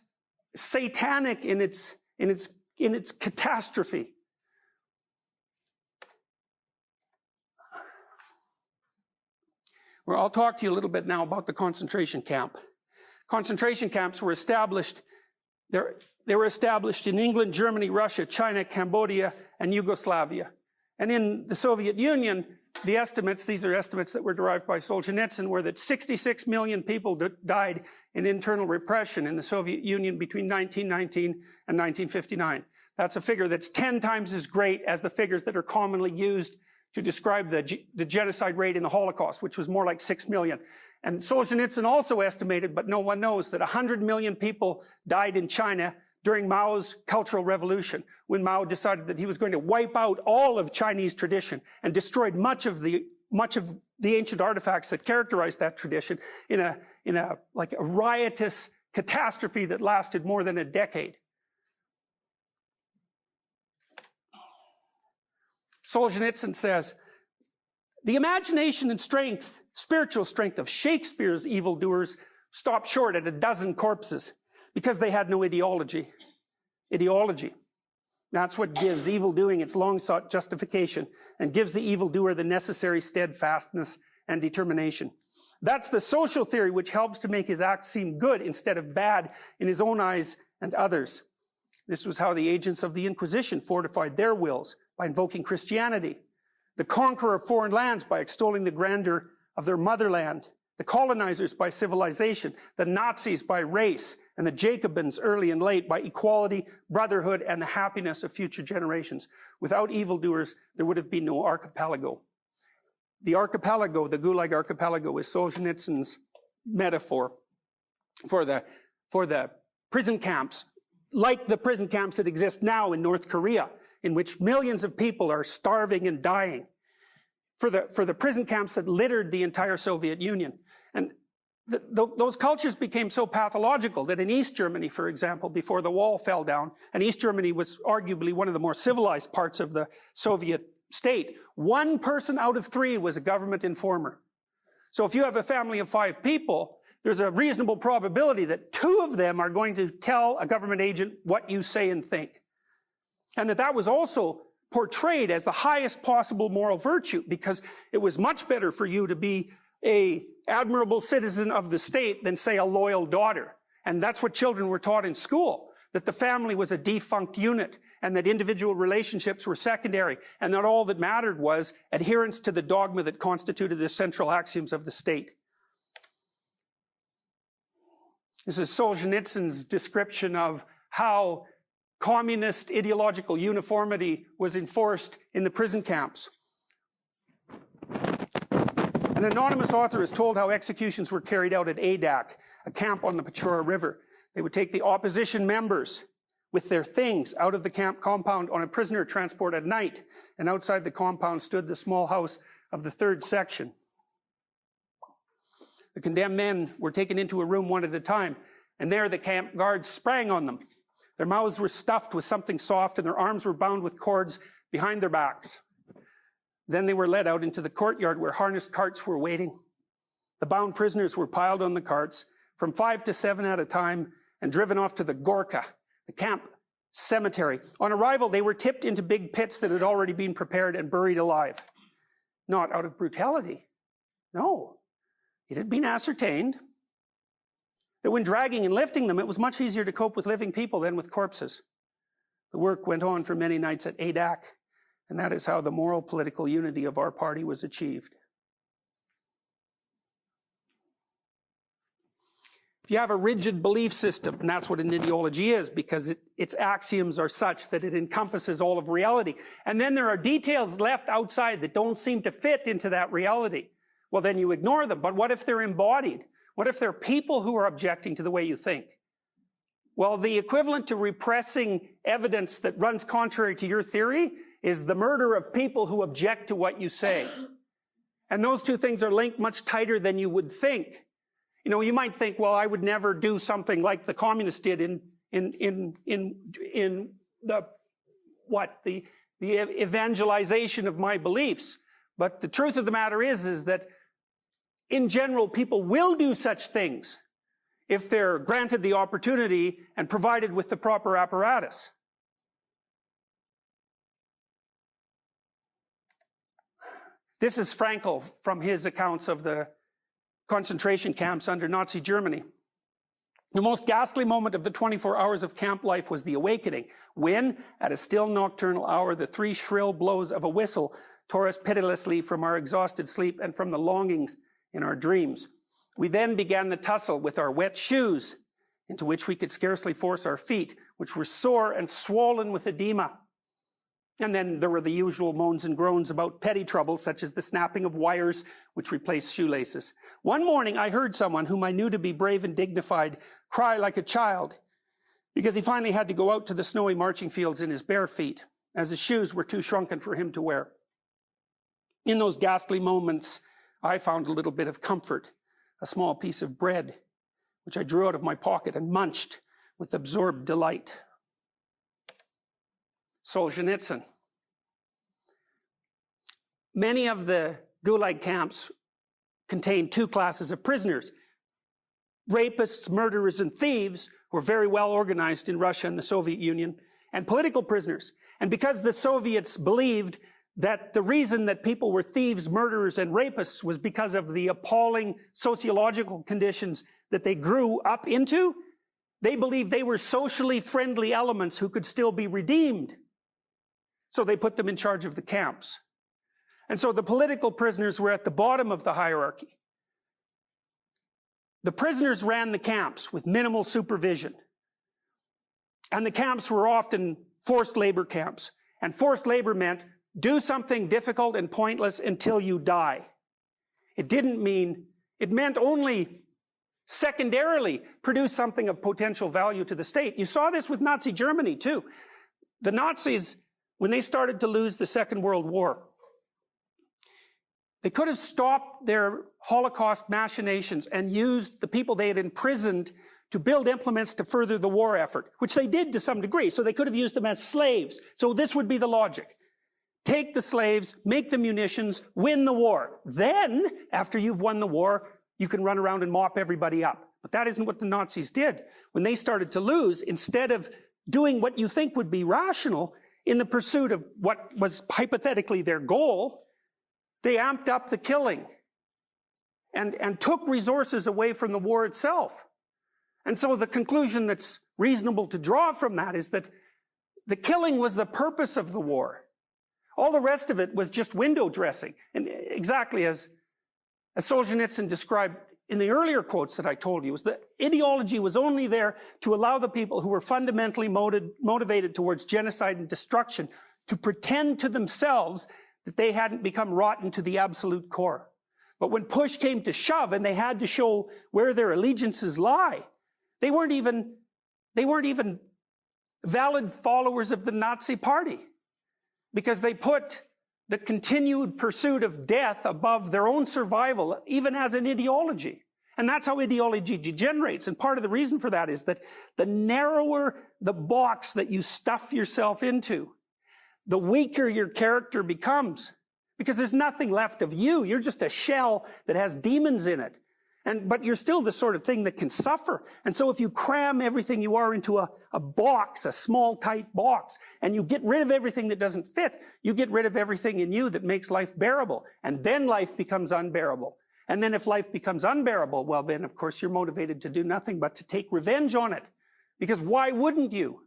satanic in its catastrophe. Well, I'll talk to you a little bit now about the concentration camp. Concentration camps were established. They were established in England, Germany, Russia, China, Cambodia, and Yugoslavia. And in the Soviet Union, the estimates, these are estimates that were derived by Solzhenitsyn, were that 66 million people died in internal repression in the Soviet Union between 1919 and 1959. That's a figure that's 10 times as great as the figures that are commonly used to describe the genocide rate in the Holocaust, which was more like 6 million. And Solzhenitsyn also estimated, but no one knows, that 100 million people died in China during Mao's Cultural Revolution, when Mao decided that he was going to wipe out all of Chinese tradition and destroyed much of the ancient artifacts that characterized that tradition in a riotous catastrophe that lasted more than a decade. Solzhenitsyn says, the imagination and strength, spiritual strength of Shakespeare's evildoers stopped short at a dozen corpses because they had no ideology. Ideology. That's what gives evil doing its long-sought justification and gives the evildoer the necessary steadfastness and determination. That's the social theory which helps to make his acts seem good instead of bad in his own eyes and others. This was how the agents of the Inquisition fortified their wills, by invoking Christianity. The conqueror of foreign lands by extolling the grandeur of their motherland. The colonizers by civilization. The Nazis by race. And the Jacobins, early and late, by equality, brotherhood, and the happiness of future generations. Without evildoers, there would have been no archipelago. The archipelago, the Gulag archipelago, is Solzhenitsyn's metaphor for the prison camps, like the prison camps that exist now in North Korea, in which millions of people are starving and dying, for the prison camps that littered the entire Soviet Union. And those cultures became so pathological that in East Germany, for example, before the wall fell down, and East Germany was arguably one of the more civilized parts of the Soviet state, 1 person out of 3 was a government informer. So if you have a family of 5 people, there's a reasonable probability that 2 of them are going to tell a government agent what you say and think. And that was also portrayed as the highest possible moral virtue, because it was much better for you to be an admirable citizen of the state than, say, a loyal daughter. And that's what children were taught in school, that the family was a defunct unit and that individual relationships were secondary, and that all that mattered was adherence to the dogma that constituted the central axioms of the state. This is Solzhenitsyn's description of how communist ideological uniformity was enforced in the prison camps. An anonymous author is told how executions were carried out at Adak, a camp on the Pechora River. They would take the opposition members with their things out of the camp compound on a prisoner transport at night, and outside the compound stood the small house of the 3rd section. The condemned men were taken into a room one at a time, and there the camp guards sprang on them. Their mouths were stuffed with something soft, and their arms were bound with cords behind their backs. Then they were led out into the courtyard where harnessed carts were waiting. The bound prisoners were piled on the carts, from 5 to 7 at a time, and driven off to the Gorka, the camp cemetery. On arrival, they were tipped into big pits that had already been prepared and buried alive. Not out of brutality. No. It had been ascertained that when dragging and lifting them, it was much easier to cope with living people than with corpses. The work went on for many nights at Adak, and that is how the moral political unity of our party was achieved. If you have a rigid belief system, and that's what an ideology is, because its axioms are such that it encompasses all of reality, and then there are details left outside that don't seem to fit into that reality, well, then you ignore them. But what if they're embodied? What if there are people who are objecting to the way you think? Well, the equivalent to repressing evidence that runs contrary to your theory is the murder of people who object to what you say. And those two things are linked much tighter than you would think. You know, you might think, well, I would never do something like the communists did in the evangelization of my beliefs. But the truth of the matter is that in general, people will do such things if they're granted the opportunity and provided with the proper apparatus. This is Frankl from his accounts of the concentration camps under Nazi Germany. The most ghastly moment of the 24 hours of camp life was the awakening, when, at a still nocturnal hour, the 3 shrill blows of a whistle tore us pitilessly from our exhausted sleep and from the longings in our dreams. We then began the tussle with our wet shoes, into which we could scarcely force our feet, which were sore and swollen with edema. And then there were the usual moans and groans about petty troubles, such as the snapping of wires which replaced shoelaces. One morning I heard someone whom I knew to be brave and dignified cry like a child, because he finally had to go out to the snowy marching fields in his bare feet, as his shoes were too shrunken for him to wear. In those ghastly moments, I found a little bit of comfort, a small piece of bread, which I drew out of my pocket and munched with absorbed delight. Solzhenitsyn. Many of the Gulag camps contained 2 classes of prisoners. Rapists, murderers, and thieves were very well organized in Russia and the Soviet Union, and political prisoners. And because the Soviets believed that the reason that people were thieves, murderers, and rapists was because of the appalling sociological conditions that they grew up into, they believed they were socially friendly elements who could still be redeemed. So they put them in charge of the camps. And so the political prisoners were at the bottom of the hierarchy. The prisoners ran the camps with minimal supervision. And the camps were often forced labor camps. And forced labor meant do something difficult and pointless until you die. It meant only secondarily produce something of potential value to the state. You saw this with Nazi Germany too. The Nazis, when they started to lose the Second World War, they could have stopped their Holocaust machinations and used the people they had imprisoned to build implements to further the war effort, which they did to some degree. So they could have used them as slaves. So this would be the logic. Take the slaves, make the munitions, win the war. Then, after you've won the war, you can run around and mop everybody up. But that isn't what the Nazis did. When they started to lose, instead of doing what you think would be rational in the pursuit of what was hypothetically their goal, they amped up the killing and took resources away from the war itself. And so the conclusion that's reasonable to draw from that is that the killing was the purpose of the war. All the rest of it was just window dressing. And exactly as Solzhenitsyn described in the earlier quotes that I told you, was that ideology was only there to allow the people who were fundamentally motivated towards genocide and destruction to pretend to themselves that they hadn't become rotten to the absolute core. But when push came to shove and they had to show where their allegiances lie, they weren't even valid followers of the Nazi Party, because they put the continued pursuit of death above their own survival, even as an ideology. And that's how ideology degenerates. And part of the reason for that is that the narrower the box that you stuff yourself into, the weaker your character becomes. Because there's nothing left of you. You're just a shell that has demons in it. But you're still the sort of thing that can suffer. And so if you cram everything you are into a box, a small, tight box, and you get rid of everything that doesn't fit, you get rid of everything in you that makes life bearable. And then life becomes unbearable. And then if life becomes unbearable, well then, of course, you're motivated to do nothing but to take revenge on it. Because why wouldn't you?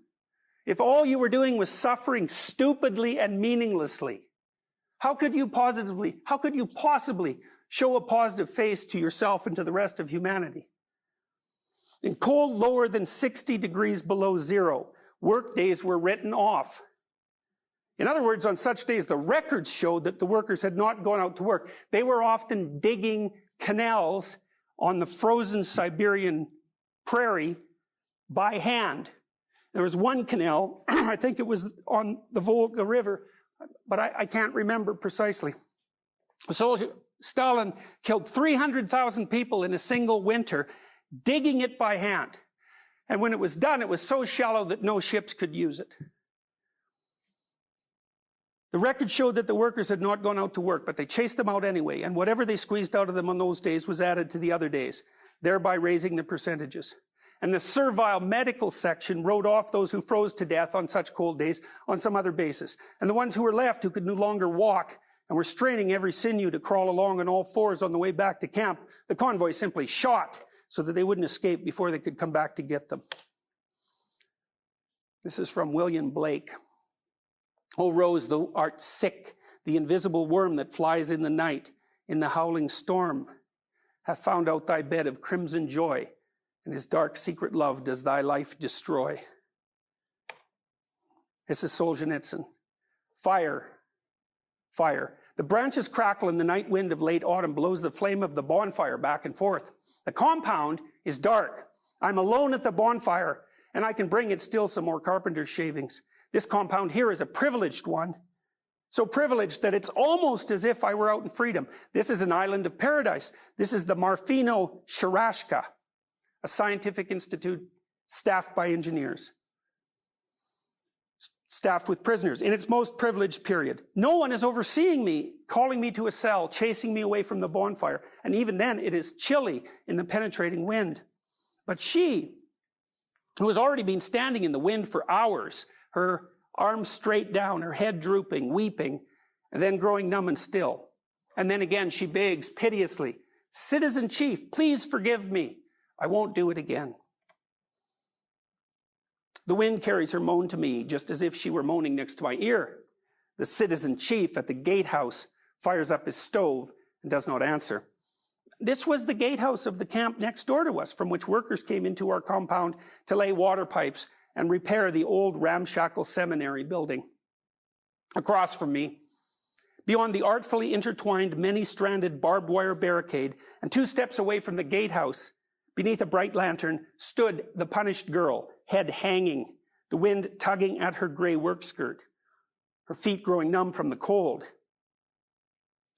If all you were doing was suffering stupidly and meaninglessly, how could you possibly show a positive face to yourself and to the rest of humanity? In cold lower than 60 degrees below zero, work days were written off. In other words, on such days, the records showed that the workers had not gone out to work. They were often digging canals on the frozen Siberian prairie by hand. There was one canal, I think it was on the Volga River, but I can't remember precisely. Stalin killed 300,000 people in a single winter, digging it by hand. And when it was done, it was so shallow that no ships could use it. The record showed that the workers had not gone out to work, but they chased them out anyway, and whatever they squeezed out of them on those days was added to the other days, thereby raising the percentages. And the servile medical section wrote off those who froze to death on such cold days on some other basis. And the ones who were left, who could no longer walk and were straining every sinew to crawl along on all fours on the way back to camp, the convoy simply shot so that they wouldn't escape before they could come back to get them. This is from William Blake. O rose, thou art sick, the invisible worm that flies in the night, in the howling storm, hath found out thy bed of crimson joy, and his dark secret love does thy life destroy. This is Solzhenitsyn. Fire, fire. The branches crackle and the night wind of late autumn blows the flame of the bonfire back and forth. The compound is dark. I'm alone at the bonfire, and I can bring it still some more carpenter's shavings. This compound here is a privileged one. So privileged that it's almost as if I were out in freedom. This is an island of paradise. This is the Marfino Sharashka, a scientific institute staffed by engineers, staffed with prisoners in its most privileged period. No one is overseeing me, calling me to a cell, chasing me away from the bonfire. And even then, it is chilly in the penetrating wind. But she, who has already been standing in the wind for hours, her arms straight down, her head drooping, weeping, and then growing numb and still. And then again, she begs piteously, "Citizen Chief, please forgive me. I won't do it again." The wind carries her moan to me, just as if she were moaning next to my ear. The citizen chief at the gatehouse fires up his stove and does not answer. This was the gatehouse of the camp next door to us, from which workers came into our compound to lay water pipes and repair the old ramshackle seminary building. Across from me, beyond the artfully intertwined, many-stranded barbed wire barricade, and 2 steps away from the gatehouse, beneath a bright lantern, stood the punished girl, head hanging, the wind tugging at her gray work skirt, her feet growing numb from the cold,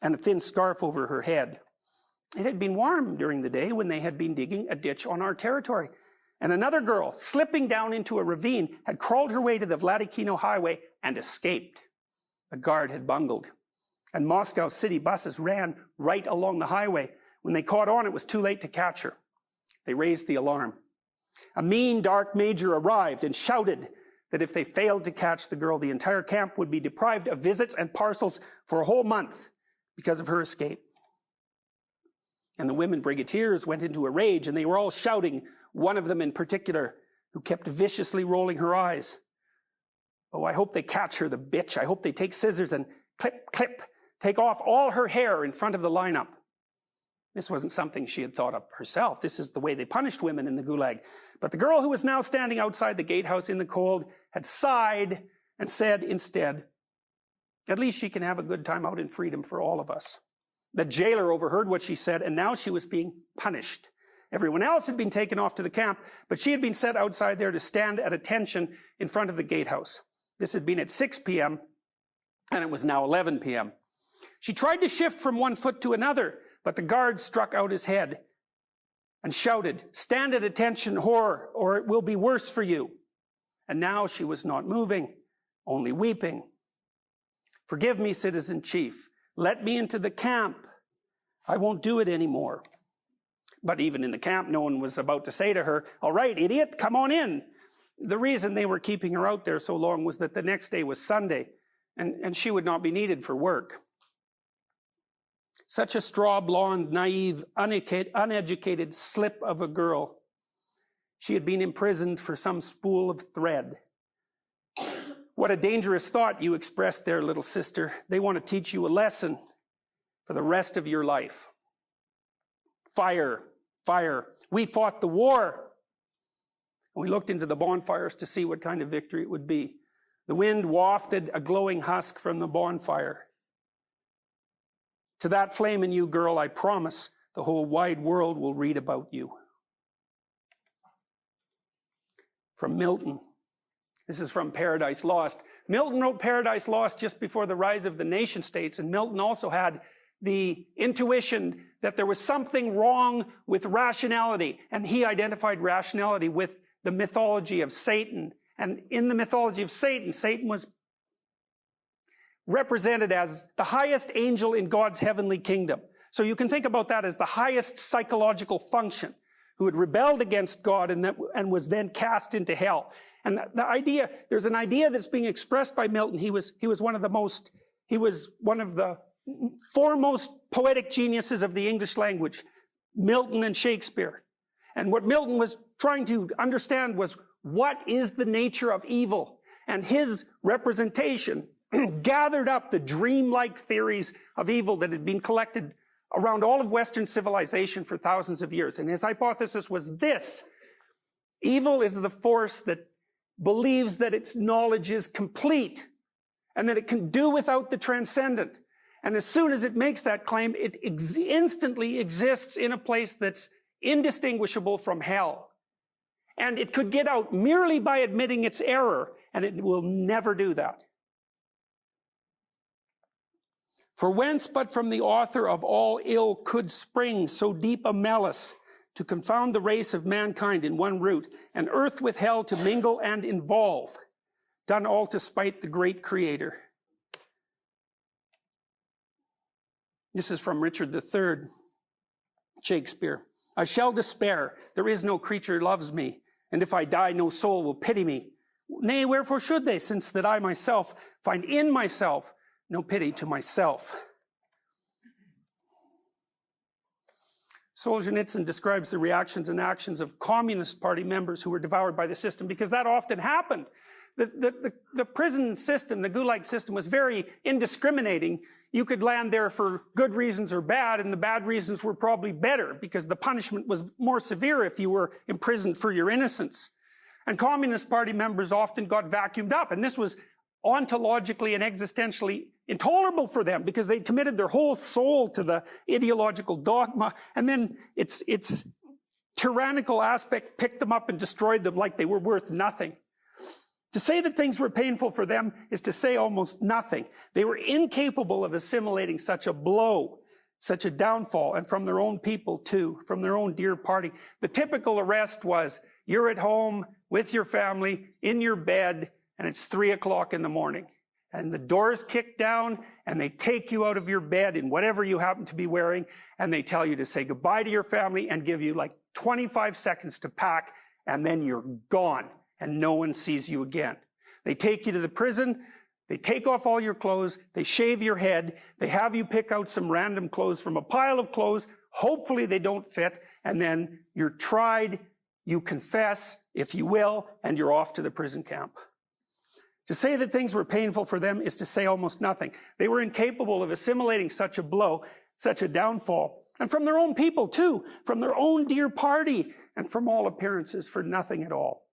and a thin scarf over her head. It had been warm during the day when they had been digging a ditch on our territory. And another girl, slipping down into a ravine, had crawled her way to the Vladikino highway and escaped. The guard had bungled, and Moscow city buses ran right along the highway. When they caught on, it was too late to catch her. They raised the alarm. A mean, dark major arrived and shouted that if they failed to catch the girl, the entire camp would be deprived of visits and parcels for a whole month because of her escape. And the women brigadiers went into a rage, and they were all shouting, one of them in particular, who kept viciously rolling her eyes. "Oh, I hope they catch her, the bitch. I hope they take scissors and clip, clip, take off all her hair in front of the lineup." This wasn't something she had thought up herself. This is the way they punished women in the Gulag. But the girl who was now standing outside the gatehouse in the cold had sighed and said instead, "At least she can have a good time out in freedom for all of us." The jailer overheard what she said, and now she was being punished. Everyone else had been taken off to the camp, but she had been set outside there to stand at attention in front of the gatehouse. This had been at 6 p.m., and it was now 11 p.m. She tried to shift from one foot to another, but the guard struck out his head and shouted, "Stand at attention, whore, or it will be worse for you." And now she was not moving, only weeping. "Forgive me, citizen chief. Let me into the camp. I won't do it anymore." But even in the camp, no one was about to say to her, "All right, idiot, come on in." The reason they were keeping her out there so long was that the next day was Sunday, and she would not be needed for work. Such a straw blonde, naive, uneducated slip of a girl. She had been imprisoned for some spool of thread. What a dangerous thought you expressed there, little sister. They want to teach you a lesson for the rest of your life. Fire, fire. We fought the war. We looked into the bonfires to see what kind of victory it would be. The wind wafted a glowing husk from the bonfire. To that flame in you, girl, I promise the whole wide world will read about you. From Milton. This is from Paradise Lost. Milton wrote Paradise Lost just before the rise of the nation states, and Milton also had the intuition that there was something wrong with rationality, and he identified rationality with the mythology of Satan. And in the mythology of Satan, Satan was represented as the highest angel in God's heavenly kingdom. So you can think about that as the highest psychological function, who had rebelled against God and was then cast into hell. And there's an idea that's being expressed by Milton. He was one of the foremost poetic geniuses of the English language, Milton and Shakespeare. And what Milton was trying to understand was, what is the nature of evil? And his representation gathered up the dreamlike theories of evil that had been collected around all of Western civilization for thousands of years. And his hypothesis was this: evil is the force that believes that its knowledge is complete and that it can do without the transcendent. And as soon as it makes that claim, it instantly exists in a place that's indistinguishable from hell. And it could get out merely by admitting its error, and it will never do that. For whence but from the author of all ill could spring so deep a malice, to confound the race of mankind in one root, and earth with hell to mingle and involve, done all to spite the great Creator. This is from Richard III, Shakespeare. I shall despair, there is no creature loves me, and if I die, no soul will pity me. Nay, wherefore should they, since that I myself find in myself no pity to myself. Solzhenitsyn describes the reactions and actions of Communist Party members who were devoured by the system, because that often happened. The prison system, the Gulag system, was very indiscriminating. You could land there for good reasons or bad, and the bad reasons were probably better, because the punishment was more severe if you were imprisoned for your innocence. And Communist Party members often got vacuumed up, and this was ontologically and existentially intolerable for them, because they committed their whole soul to the ideological dogma, and then its tyrannical aspect picked them up and destroyed them like they were worth nothing. To say that things were painful for them is to say almost nothing. They were incapable of assimilating such a blow, such a downfall, and from their own people too, from their own dear party. The typical arrest was, you're at home with your family, in your bed, and it's 3 o'clock in the morning. And the door's kicked down, and they take you out of your bed in whatever you happen to be wearing, and they tell you to say goodbye to your family and give you like 25 seconds to pack, and then you're gone, and no one sees you again. They take you to the prison, they take off all your clothes, they shave your head, they have you pick out some random clothes from a pile of clothes, hopefully they don't fit, and then you're tried, you confess, if you will, and you're off to the prison camp. To say that things were painful for them is to say almost nothing. They were incapable of assimilating such a blow, such a downfall. And from their own people too, from their own dear party, and from all appearances for nothing at all.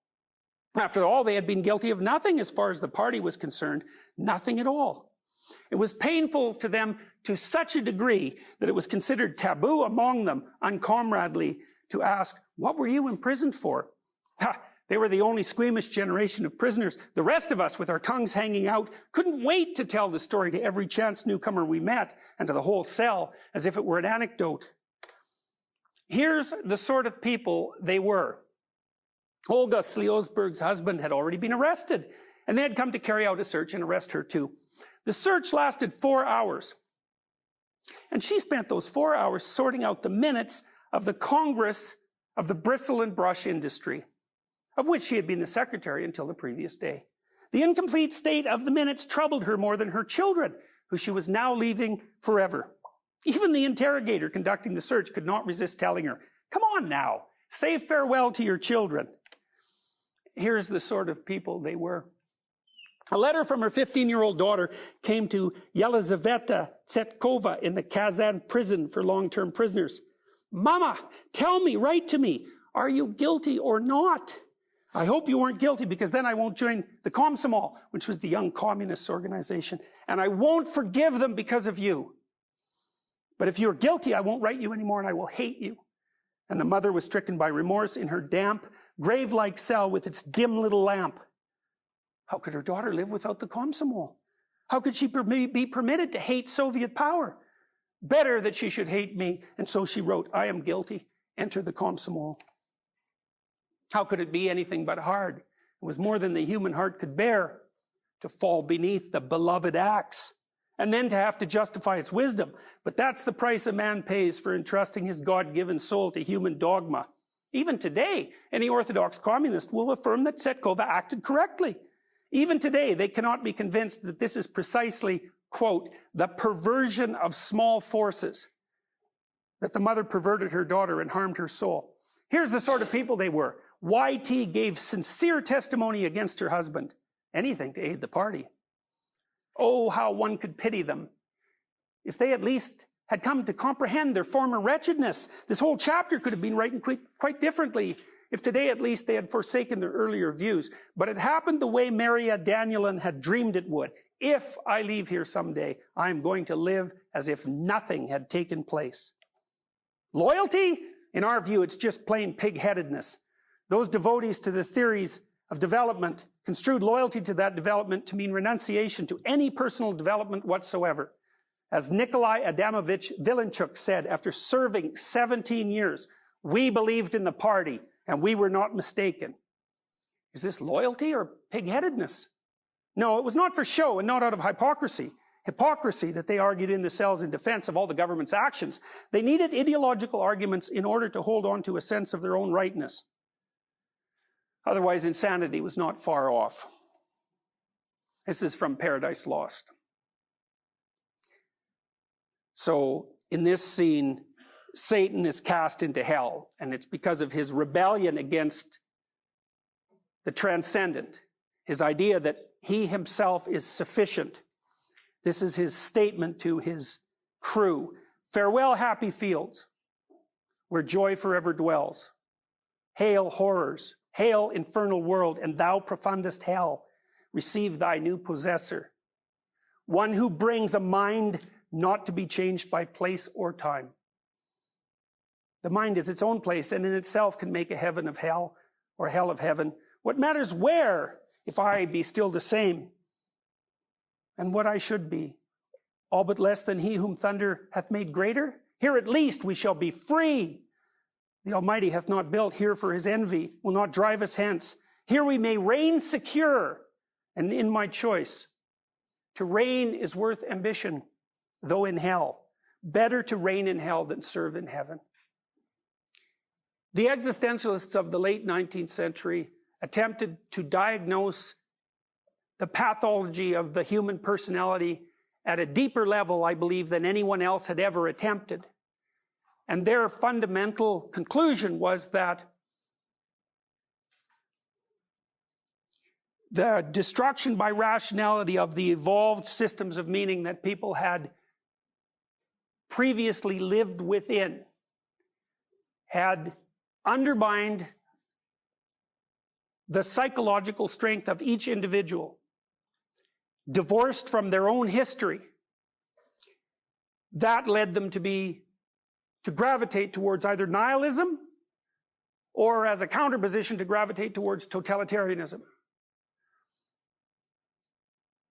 After all, they had been guilty of nothing as far as the party was concerned, nothing at all. It was painful to them to such a degree that it was considered taboo among them, uncomradely, to ask, what were you imprisoned for? Ha! They were the only squeamish generation of prisoners. The rest of us, with our tongues hanging out, couldn't wait to tell the story to every chance newcomer we met, and to the whole cell, as if it were an anecdote. Here's the sort of people they were. Olga Sliosberg's husband had already been arrested, and they had come to carry out a search and arrest her too. The search lasted 4 hours, and she spent those 4 hours sorting out the minutes of the Congress of the bristle and brush industry, of which she had been the secretary until the previous day. The incomplete state of the minutes troubled her more than her children, who she was now leaving forever. Even the interrogator conducting the search could not resist telling her, come on now, say farewell to your children. Here's the sort of people they were. A letter from her 15-year-old daughter came to Yelizaveta Tsetkova in the Kazan prison for long-term prisoners. Mama, tell me, write to me, are you guilty or not? I hope you weren't guilty, because then I won't join the Komsomol, which was the young communists organization, and I won't forgive them because of you. But if you're guilty, I won't write you anymore, and I will hate you. And the mother was stricken by remorse in her damp, grave-like cell with its dim little lamp. How could her daughter live without the Komsomol? How could she be permitted to hate Soviet power? Better that she should hate me. And so she wrote, I am guilty. Enter the Komsomol. How could it be anything but hard? It was more than the human heart could bear to fall beneath the beloved axe, and then to have to justify its wisdom. But that's the price a man pays for entrusting his God-given soul to human dogma. Even today, any Orthodox communist will affirm that Tsetkova acted correctly. Even today, they cannot be convinced that this is precisely, quote, the perversion of small forces, that the mother perverted her daughter and harmed her soul. Here's the sort of people they were. YT gave sincere testimony against her husband. Anything to aid the party. Oh, how one could pity them. If they at least had come to comprehend their former wretchedness, this whole chapter could have been written quite differently if today at least they had forsaken their earlier views. But it happened the way Maria Danielin had dreamed it would. If I leave here someday, I am going to live as if nothing had taken place. Loyalty? In our view, it's just plain pig-headedness. Those devotees to the theories of development construed loyalty to that development to mean renunciation to any personal development whatsoever. As Nikolai Adamovich Vilenchuk said after serving 17 years, we believed in the party and we were not mistaken. Is this loyalty or pig-headedness? No, it was not for show and not out of hypocrisy. Hypocrisy that they argued in the cells in defense of all the government's actions. They needed ideological arguments in order to hold on to a sense of their own rightness. Otherwise, insanity was not far off. This is from Paradise Lost. So, in this scene, Satan is cast into hell, and it's because of his rebellion against the transcendent, his idea that he himself is sufficient. This is his statement to his crew. Farewell, happy fields, where joy forever dwells. Hail, horrors. Hail, infernal world, and thou profundest hell. Receive thy new possessor. One who brings a mind not to be changed by place or time. The mind is its own place, and in itself can make a heaven of hell, or hell of heaven. What matters where, if I be still the same, and what I should be, all but less than he whom thunder hath made greater? Here at least we shall be free. The Almighty hath not built here for his envy, will not drive us hence. Here we may reign secure, and in my choice. To reign is worth ambition, though in hell. Better to reign in hell than serve in heaven. The existentialists of the late 19th century attempted to diagnose the pathology of the human personality at a deeper level, I believe, than anyone else had ever attempted. And their fundamental conclusion was that the destruction by rationality of the evolved systems of meaning that people had previously lived within had undermined the psychological strength of each individual, divorced from their own history. That led them to gravitate towards either nihilism or, as a counterposition, to gravitate towards totalitarianism.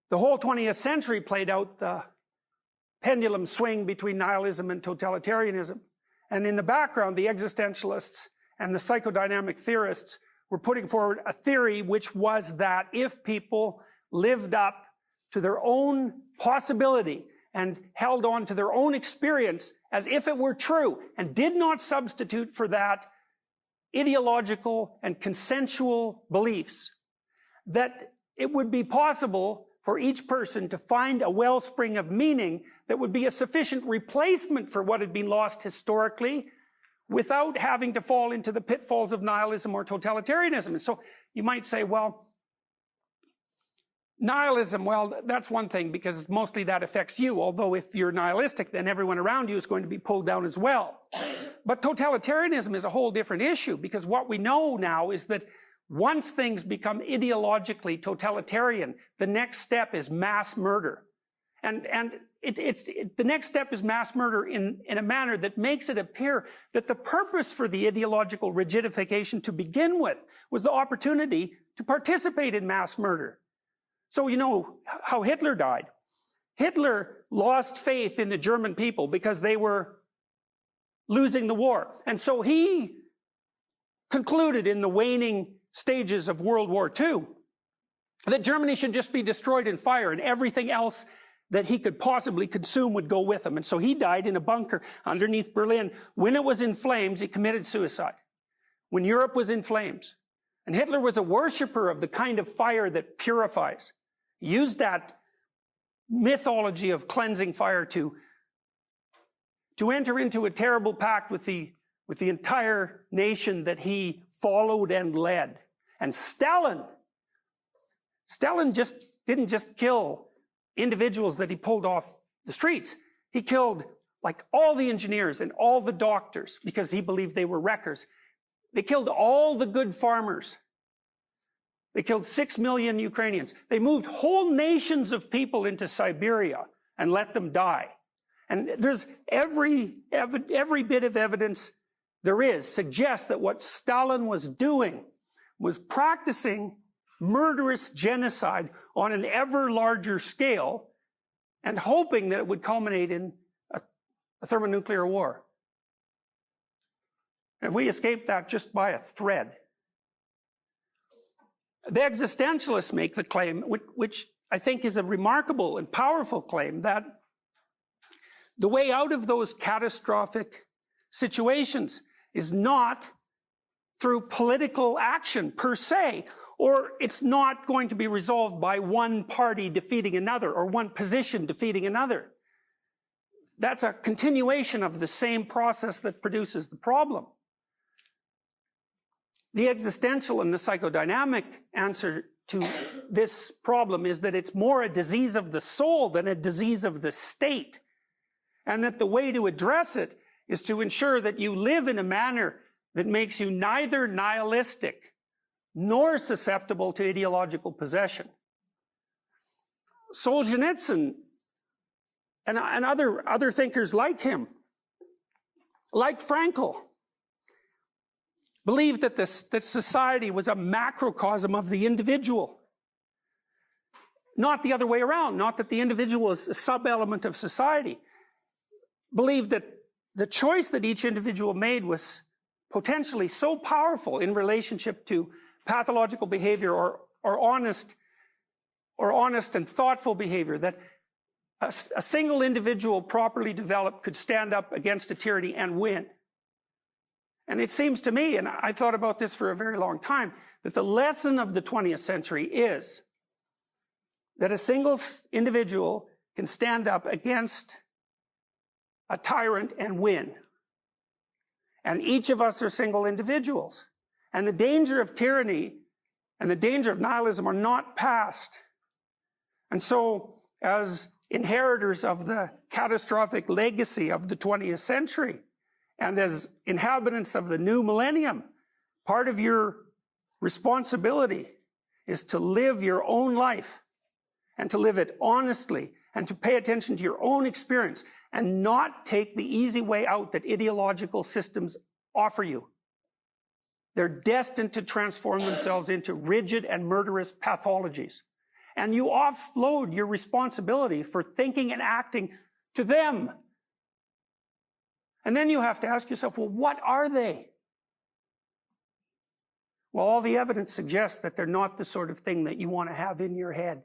The whole 20th century played out the pendulum swing between nihilism and totalitarianism. And in the background, the existentialists and the psychodynamic theorists were putting forward a theory which was that if people lived up to their own possibility and held on to their own experience as if it were true, and did not substitute for that ideological and consensual beliefs, that it would be possible for each person to find a wellspring of meaning that would be a sufficient replacement for what had been lost historically, without having to fall into the pitfalls of nihilism or totalitarianism. And so you might say, well, nihilism, well, that's one thing, because mostly that affects you. Although if you're nihilistic, then everyone around you is going to be pulled down as well. But totalitarianism is a whole different issue, because what we know now is that once things become ideologically totalitarian, the next step is mass murder. And the next step is mass murder in a manner that makes it appear that the purpose for the ideological rigidification to begin with was the opportunity to participate in mass murder. So you know how Hitler died. Hitler lost faith in the German people because they were losing the war. And so he concluded in the waning stages of World War II that Germany should just be destroyed in fire, and everything else that he could possibly consume would go with him. And so he died in a bunker underneath Berlin. When it was in flames, he committed suicide. When Europe was in flames. And Hitler was a worshiper of the kind of fire that purifies. He used that mythology of cleansing fire to enter into a terrible pact with the with the entire nation that he followed and led. And Stalin didn't just kill individuals that he pulled off the streets. He killed like all the engineers and all the doctors because he believed they were wreckers. They killed all the good farmers. They killed 6 million Ukrainians. They moved whole nations of people into Siberia and let them die. And there's every bit of evidence there is suggests that what Stalin was doing was practicing murderous genocide on an ever larger scale and hoping that it would culminate in a thermonuclear war. And we escaped that just by a thread. The existentialists make the claim, which I think is a remarkable and powerful claim, that the way out of those catastrophic situations is not through political action per se, or it's not going to be resolved by one party defeating another or one position defeating another. That's a continuation of the same process that produces the problem. The existential and the psychodynamic answer to this problem is that it's more a disease of the soul than a disease of the state. And that the way to address it is to ensure that you live in a manner that makes you neither nihilistic nor susceptible to ideological possession. Solzhenitsyn and other thinkers like him, like Frankl, believed that society was a macrocosm of the individual. Not the other way around, not that the individual is a sub-element of society. Believed that the choice that each individual made was potentially so powerful in relationship to pathological behavior or honest and thoughtful behavior that a single individual properly developed could stand up against a tyranny and win. And it seems to me, and I thought about this for a very long time, that the lesson of the 20th century is that a single individual can stand up against a tyrant and win. And each of us are single individuals. And the danger of tyranny and the danger of nihilism are not past. And so, as inheritors of the catastrophic legacy of the 20th century, and as inhabitants of the new millennium, part of your responsibility is to live your own life and to live it honestly and to pay attention to your own experience and not take the easy way out that ideological systems offer you. They're destined to transform themselves into rigid and murderous pathologies. And you offload your responsibility for thinking and acting to them. And then you have to ask yourself, well, what are they? Well, all the evidence suggests that they're not the sort of thing that you want to have in your head.